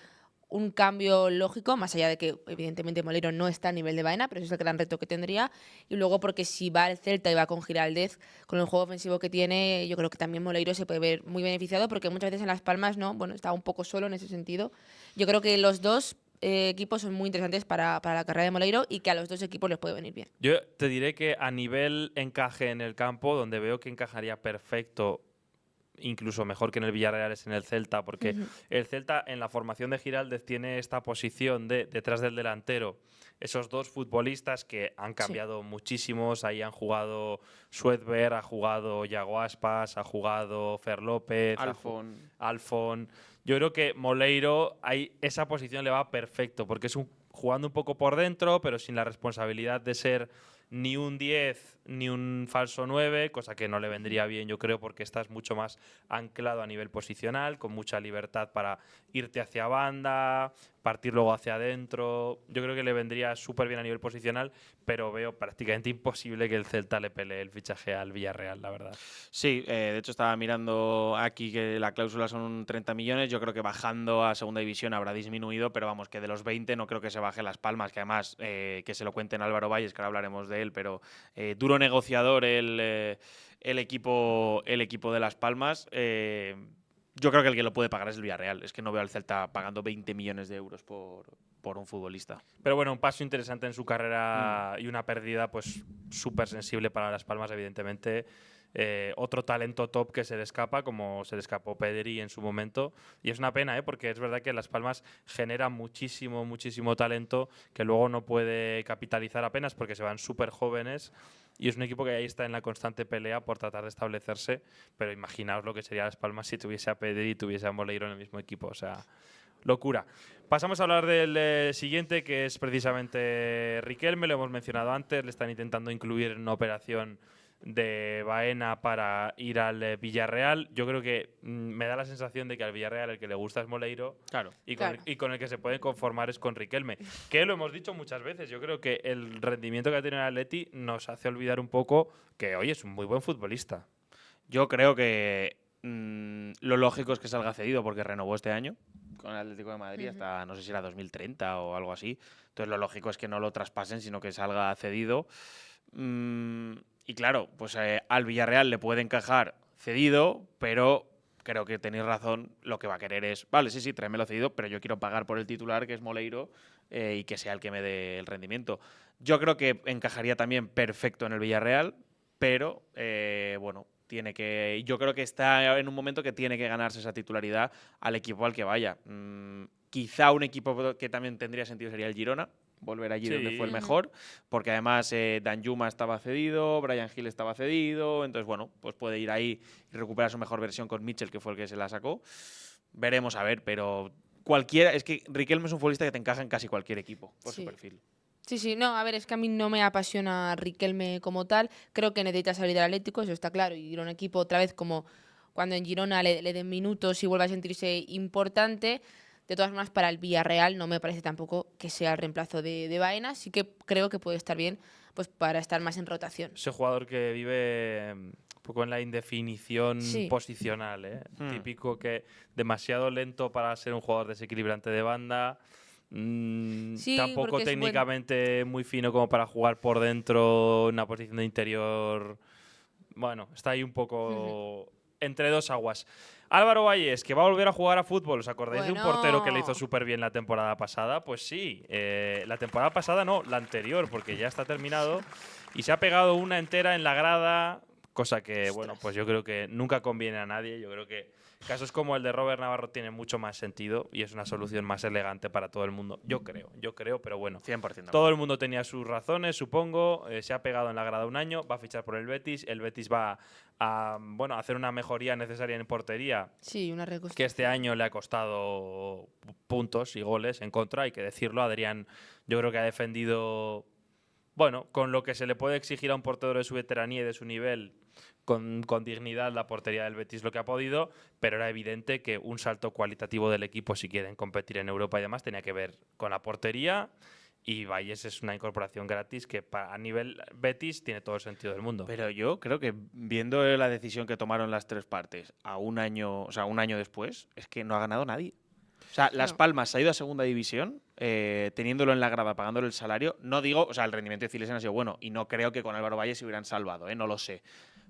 un cambio lógico, más allá de que evidentemente Moleiro no está a nivel de Baena, pero ese es el gran reto que tendría. Y luego porque si va al Celta y va con Giraldez, con el juego ofensivo que tiene, yo creo que también Moleiro se puede ver muy beneficiado, porque muchas veces en Las Palmas está un poco solo en ese sentido. Yo creo que los dos equipos son muy interesantes para la carrera de Moleiro y que a los dos equipos les puede venir bien. Yo te diré que a nivel encaje en el campo, donde veo que encajaría perfecto, incluso mejor que en el Villarreal, es en el Celta, porque el Celta en la formación de Giraldez tiene esta posición de detrás del delantero, esos 2 futbolistas que han cambiado muchísimos. Ahí han jugado Suedberg, ha jugado Yago Aspas, ha jugado Fer López, Alfon. yo creo que Moleiro, esa posición le va perfecto, porque es jugando un poco por dentro, pero sin la responsabilidad de ser ni un 10 ni un falso 9, cosa que no le vendría bien, yo creo, porque estás mucho más anclado a nivel posicional, con mucha libertad para irte hacia banda, partir luego hacia adentro. Yo creo que le vendría súper bien a nivel posicional, pero veo prácticamente imposible que el Celta le pelee el fichaje al Villarreal, la verdad. Sí, de hecho estaba mirando aquí que la cláusula son 30 millones. Yo creo que bajando a segunda división habrá disminuido, pero vamos, que de los 20 no creo que se baje Las Palmas, que además que se lo cuenten Álvaro Valles, que ahora hablaremos de él, pero duro negociador el equipo de Las Palmas. Yo creo que el que lo puede pagar es el Villarreal. Es que no veo al Celta pagando 20 millones de euros por un futbolista. Pero bueno, un paso interesante en su carrera y una pérdida pues súper sensible para Las Palmas, evidentemente. Otro talento top que se le escapa, como se le escapó Pedri en su momento. Y es una pena, porque es verdad que Las Palmas genera muchísimo, muchísimo talento que luego no puede capitalizar apenas porque se van súper jóvenes. Y es un equipo que ahí está en la constante pelea por tratar de establecerse. Pero imaginaos lo que sería Las Palmas si tuviese a Pedri y tuviese a Moleiro en el mismo equipo. O sea, locura. Pasamos a hablar del siguiente, que es precisamente Riquelme. Lo hemos mencionado antes. Le están intentando incluir en una operación de Baena para ir al Villarreal. Yo creo que me da la sensación de que al Villarreal el que le gusta es Moleiro. Claro. Y con el que se pueden conformar es con Riquelme. Que lo hemos dicho muchas veces. Yo creo que el rendimiento que ha tenido el Atleti nos hace olvidar un poco que, oye, es un muy buen futbolista. Yo creo que lo lógico es que salga cedido porque renovó este año con el Atlético de Madrid hasta, no sé si era 2030 o algo así. Entonces lo lógico es que no lo traspasen, sino que salga cedido. Y claro, pues al Villarreal le puede encajar cedido, pero creo que tenéis razón, lo que va a querer es, vale, sí, tráemelo cedido, pero yo quiero pagar por el titular, que es Moleiro, y que sea el que me dé el rendimiento. Yo creo que encajaría también perfecto en el Villarreal, pero bueno, yo creo que está en un momento que tiene que ganarse esa titularidad al equipo al que vaya. Quizá un equipo que también tendría sentido sería el Girona, volver allí donde fue el mejor, porque además Danjuma estaba cedido, Bryan Gil estaba cedido, entonces bueno, pues puede ir ahí y recuperar su mejor versión con Mitchell, que fue el que se la sacó. Veremos a ver, pero es que Riquelme es un futbolista que te encaja en casi cualquier equipo por su perfil. Sí, no, a ver, es que a mí no me apasiona Riquelme como tal, creo que necesita salir del Atlético, eso está claro, y ir a un equipo otra vez como cuando en Girona le den minutos y vuelva a sentirse importante. De todas formas, para el Villarreal no me parece tampoco que sea el reemplazo de Baena, sí que creo que puede estar bien pues para estar más en rotación. Ese jugador que vive un poco en la indefinición posicional, típico que demasiado lento para ser un jugador desequilibrante de banda, tampoco técnicamente muy fino como para jugar por dentro en una posición de interior. Bueno, está ahí un poco entre dos aguas. Álvaro Valles, que va a volver a jugar a fútbol. ¿Os acordáis de un portero que le hizo súper bien la temporada pasada? Pues sí, la temporada pasada no, la anterior, porque ya está terminado. Y se ha pegado una entera en la grada, cosa que, bueno, pues yo creo que nunca conviene a nadie. Yo creo que casos como el de Robert Navarro tienen mucho más sentido y es una solución más elegante para todo el mundo. Yo creo, pero bueno. 100%. Todo el mundo tenía sus razones, supongo. Se ha pegado en la grada un año, va a fichar por el Betis. El Betis va a hacer una mejoría necesaria en portería. Sí, una reconstrucción. Que este año le ha costado puntos y goles en contra, hay que decirlo. Adrián, yo creo que ha defendido, bueno, con lo que se le puede exigir a un portero de su veteranía y de su nivel, con dignidad la portería del Betis lo que ha podido, pero era evidente que un salto cualitativo del equipo si quieren competir en Europa y demás tenía que ver con la portería, y Valles es una incorporación gratis que a nivel Betis tiene todo el sentido del mundo. Pero yo creo que viendo la decisión que tomaron las tres partes a un año después, es que no ha ganado nadie. O sea, Las Palmas se ha ido a segunda división, teniéndolo en la grada, pagándole el salario. No digo, o sea, el rendimiento de Cilesen ha sido bueno y no creo que con Álvaro Valles se hubieran salvado, no lo sé.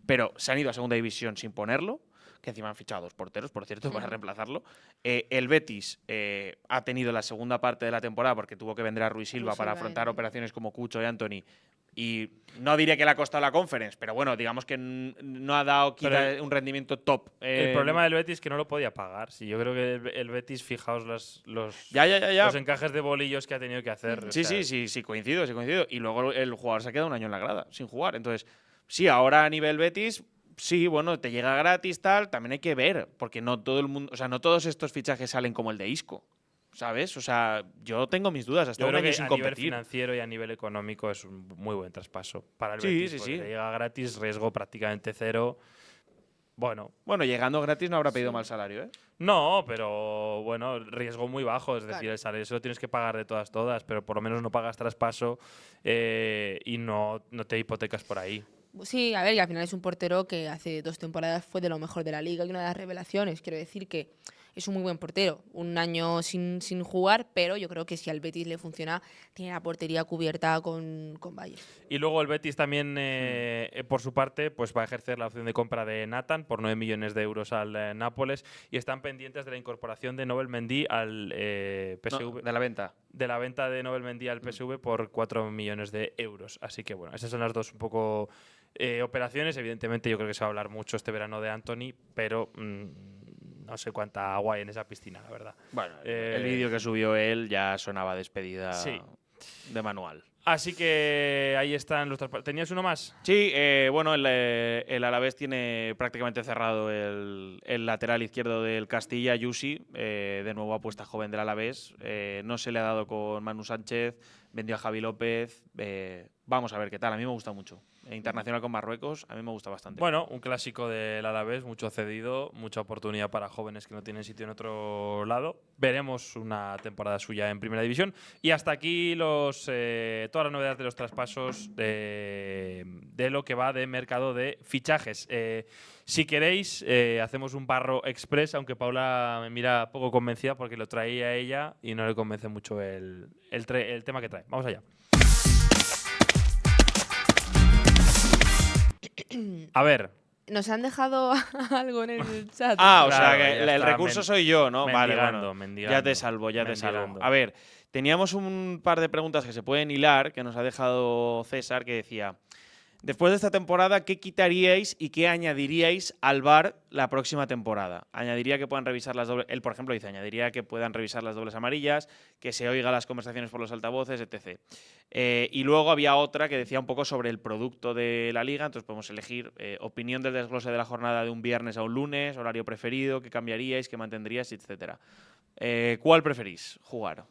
Pero se han ido a segunda división sin ponerlo, que encima han fichado dos porteros, por cierto, para reemplazarlo. El Betis ha tenido la segunda parte de la temporada porque tuvo que vender a Ruiz Silva para afrontar operaciones como Cucho y Anthony. Y no diría que le ha costado la Conference, pero bueno, digamos que no ha dado un rendimiento top. El problema del Betis es que no lo podía pagar. Sí, yo creo que el Betis, fijaos los encajes de bolillos que ha tenido que hacer. Sí, coincido. Y luego el jugador se ha quedado un año en la grada, sin jugar. Entonces, sí, ahora a nivel Betis Sí, bueno, te llega gratis, tal, también hay que ver, porque no todo el mundo, o sea, no todos estos fichajes salen como el de Isco, ¿sabes? O sea, yo tengo mis dudas, hasta Yo un creo año que sin a nivel competir. financiero y a nivel económico es un muy buen traspaso para el Sí, Betis, sí, porque sí. le llega gratis, riesgo prácticamente cero. Bueno, Bueno, llegando gratis no habrá pedido mal salario, ¿eh? no, pero bueno, riesgo muy bajo. Es decir, Claro. el salario eso lo tienes que pagar de todas, pero por lo menos no pagas traspaso y no te hipotecas por ahí. Sí, a ver, y al final es un portero que hace 2 temporadas fue de lo mejor de la liga y una de las revelaciones. Quiero decir que es un muy buen portero. Un año sin jugar, pero yo creo que si al Betis le funciona, tiene la portería cubierta con Valle. Y luego el Betis también, por su parte, pues va a ejercer la opción de compra de Nathan por 9 millones de euros al Nápoles y están pendientes de la incorporación de Nobel Mendy al PSV. No, de la venta. De la venta de Nobel Mendy al PSV por 4 millones de euros. Así que bueno, esas son las dos un poco operaciones. Evidentemente yo creo que se va a hablar mucho este verano de Anthony, pero no sé cuánta agua hay en esa piscina, la verdad. Bueno, el vídeo que subió él ya sonaba despedida Sí. de manual. Así que ahí están los traspasos. ¿Tenías uno más? Sí, bueno, el Alavés tiene prácticamente cerrado el lateral izquierdo del Castilla, Yusi, de nuevo apuesta joven del Alavés. No se le ha dado con Manu Sánchez, vendió a Javi López. Vamos a ver qué tal, a mí me gusta mucho. Internacional con Marruecos, a mí me gusta bastante. Bueno, un clásico del Alavés, mucho cedido, mucha oportunidad para jóvenes que no tienen sitio en otro lado. Veremos una temporada suya en Primera División. Y hasta aquí todas las novedades de los traspasos de lo que va de mercado de fichajes. Si queréis, hacemos un barro express, aunque Paula me mira poco convencida porque lo traía ella y no le convence mucho el tema que trae. Vamos allá. A ver. Nos han dejado algo en el chat. O Claro, sea, ya que el está, recurso soy yo, ¿no? Vale, mendigando, bueno. mendigando, Ya te salvo, ya te salvo. mendigando. A ver, teníamos un par de preguntas que se pueden hilar, que nos ha dejado César, que decía: después de esta temporada, ¿qué quitaríais y qué añadiríais al VAR la próxima temporada? Añadiría que puedan revisar las dobles. Él, por ejemplo, dice: añadiría que puedan revisar las dobles amarillas, que se oiga las conversaciones por los altavoces, etc. Y luego había otra que decía un poco sobre el producto de la liga. Entonces podemos elegir opinión del desglose de la jornada de un viernes a un lunes, horario preferido, qué cambiaríais, qué mantendríais, etc. ¿Cuál preferís jugar?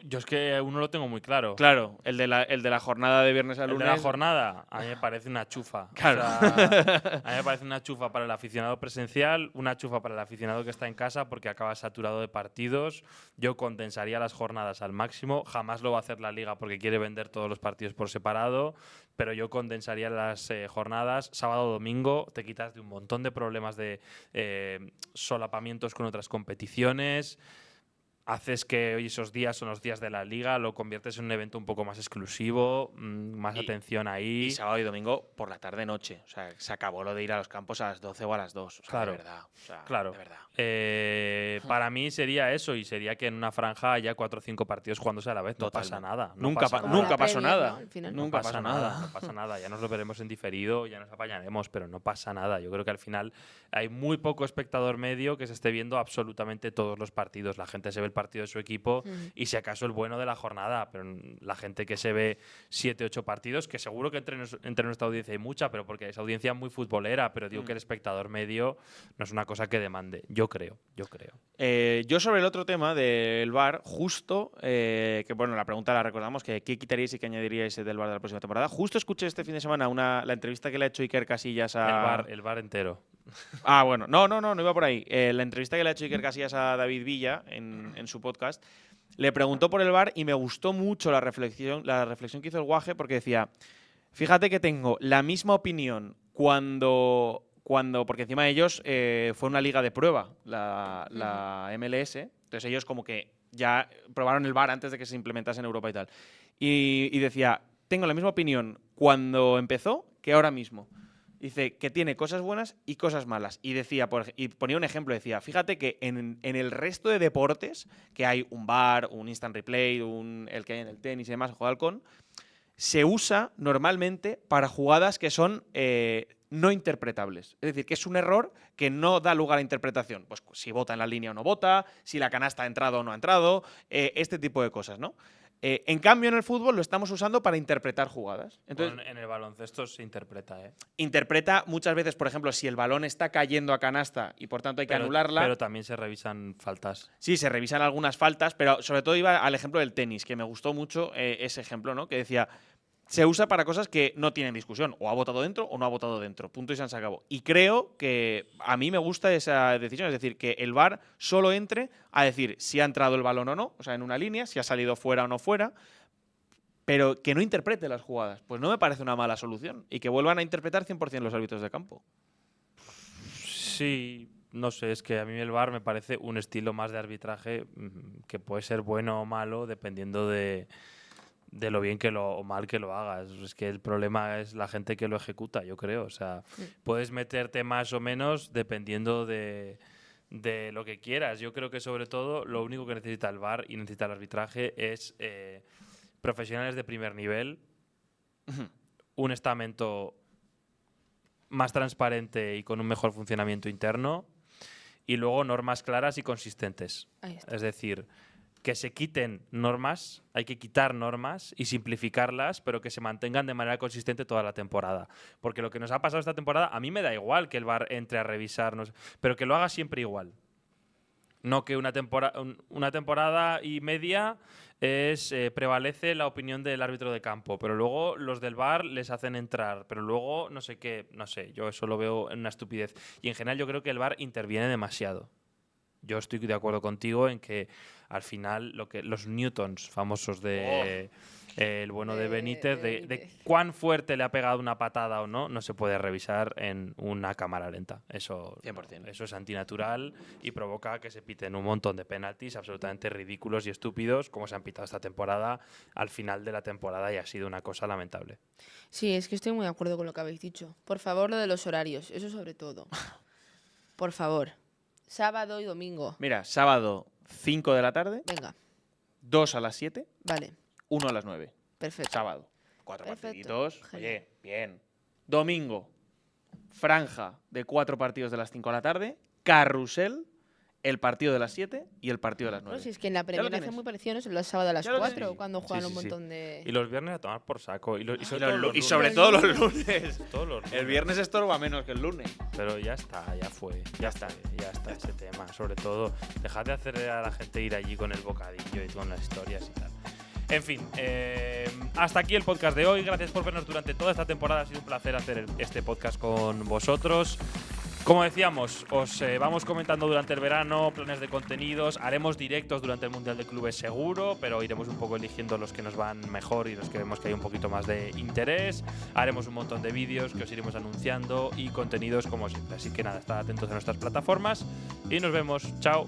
Yo es que uno lo tengo muy claro. Claro, el de la jornada de viernes a El lunes. de la jornada, a mí me parece una chufa. Claro. O sea, a mí me parece una chufa para el aficionado presencial, una chufa para el aficionado que está en casa porque acaba saturado de partidos. Yo condensaría las jornadas al máximo. Jamás lo va a hacer la liga porque quiere vender todos los partidos por separado, pero yo condensaría las jornadas sábado, domingo. Te quitas de un montón de problemas de solapamientos con otras competiciones. Haces que hoy esos días son los días de la liga, lo conviertes en un evento un poco más exclusivo, más atención ahí. Y sábado y domingo por la tarde-noche. O sea, se acabó lo de ir a los campos a las 12 o a las 2. O sea, Claro. de verdad. O sea, Claro. de verdad. Para mí sería eso, y sería que en una franja haya 4 o 5 partidos jugándose a la vez. No Totalmente. pasa nada. Nunca pasa pa- nada. nunca pasó Premier, nada. ¿no? Al final. Nunca pasa pasó nada, nada. no pasa nada. Ya nos lo veremos en diferido, ya nos apañaremos, pero no pasa nada. Yo creo que al final hay muy poco espectador medio que se esté viendo absolutamente todos los partidos. La gente se ve el partido de su equipo y si acaso el bueno de la jornada, pero la gente que se ve 7, 8 partidos, que seguro que entre nuestra audiencia hay mucha, pero porque es audiencia muy futbolera, pero digo que el espectador medio no es una cosa que demande. Yo creo. Yo sobre el otro tema del VAR, justo, que bueno, la pregunta la recordamos, que qué quitaríais y qué añadiríais del VAR de la próxima temporada. Justo escuché este fin de semana la entrevista que le ha hecho Iker Casillas a… El bar entero. Bueno, no iba por ahí. La entrevista que le ha hecho Iker Casillas a David Villa en su podcast, le preguntó por el VAR y me gustó mucho la reflexión que hizo el Guaje, porque decía: fíjate que tengo la misma opinión porque encima de ellos fue una liga de prueba, la MLS, entonces ellos como que ya probaron el VAR antes de que se implementase en Europa y tal. Y decía: tengo la misma opinión cuando empezó que ahora mismo. Dice que tiene cosas buenas y cosas malas. Y decía, y ponía un ejemplo, decía: fíjate que en el resto de deportes, que hay un VAR, un instant replay, el que hay en el tenis y demás, el juego de halcón, se usa normalmente para jugadas que son no interpretables. Es decir, que es un error que no da lugar a interpretación. Pues si bota en la línea o no bota, si la canasta ha entrado o no ha entrado, este tipo de cosas, ¿no? En cambio, en el fútbol lo estamos usando para interpretar jugadas. Entonces, Bueno, en el baloncesto se interpreta, ¿eh? interpreta muchas veces, por ejemplo, si el balón está cayendo a canasta y por tanto hay que anularla. Pero también se revisan faltas. Sí, se revisan algunas faltas, pero sobre todo iba al ejemplo del tenis, que me gustó mucho ese ejemplo, ¿no? Que decía, se usa para cosas que no tienen discusión. O ha votado dentro o no ha votado dentro. Punto y se acabó. Y creo que a mí me gusta esa decisión. Es decir, que el VAR solo entre a decir si ha entrado el balón o no, o sea, en una línea, si ha salido fuera o no fuera, pero que no interprete las jugadas. Pues no me parece una mala solución. Y que vuelvan a interpretar 100% los árbitros de campo. Sí, no sé, es que a mí el VAR me parece un estilo más de arbitraje que puede ser bueno o malo dependiendo de lo bien o mal que lo hagas. Es que el problema es la gente que lo ejecuta, yo creo. O sea, puedes meterte más o menos dependiendo de lo que quieras. Yo creo que sobre todo lo único que necesita el VAR y necesita el arbitraje es profesionales de primer nivel, un estamento más transparente y con un mejor funcionamiento interno y luego normas claras y consistentes. Ahí está. Es decir, que se quiten normas, hay que quitar normas y simplificarlas, pero que se mantengan de manera consistente toda la temporada. Porque lo que nos ha pasado esta temporada, a mí me da igual que el VAR entre a revisarnos, pero que lo haga siempre igual. No que una temporada y media prevalece la opinión del árbitro de campo, pero luego los del VAR les hacen entrar, pero luego no sé qué, no sé, yo eso lo veo en una estupidez. Y en general yo creo que el VAR interviene demasiado. Yo estoy de acuerdo contigo en que al final los newtons famosos de el bueno de Benítez, de cuán fuerte le ha pegado una patada o no, no se puede revisar en una cámara lenta. Eso 100%. Eso es antinatural y provoca que se piten un montón de penaltis absolutamente ridículos y estúpidos, como se han pitado esta temporada al final de la temporada, y ha sido una cosa lamentable. Sí, es que estoy muy de acuerdo con lo que habéis dicho. Por favor, lo de los horarios, eso sobre todo. Por favor. Sábado y domingo. Mira, sábado 5 de la tarde, Venga, 2 a las 7, vale, 1 a las 9. perfecto. Sábado. 4 Perfecto. partiditos. Genial. Oye, bien. Domingo, franja de 4 partidos de las 5 de la tarde. Carrusel, el partido de las 7 y el partido de las 9. No, si es que en la lo Premier hace tienes. muy parecido, ¿no? Es los sábados a las Ya lo 4, tienes. cuando Sí, juegan sí, un sí. montón de... Y los viernes a tomar por saco. Y Sobre todo los lunes. todos los lunes. El viernes estorba menos que el lunes. Pero ya está, ya fue. Ya está ese tema. Sobre todo, dejad de hacer a la gente ir allí con el bocadillo y con las historias y tal. En fin, hasta aquí el podcast de hoy. Gracias por vernos durante toda esta temporada. Ha sido un placer hacer este podcast con vosotros. Como decíamos, os vamos comentando durante el verano planes de contenidos. Haremos directos durante el Mundial de Clubes seguro, pero iremos un poco eligiendo los que nos van mejor y los que vemos que hay un poquito más de interés. Haremos un montón de vídeos que os iremos anunciando y contenidos como siempre. Así que nada, estad atentos a nuestras plataformas y nos vemos. Chao.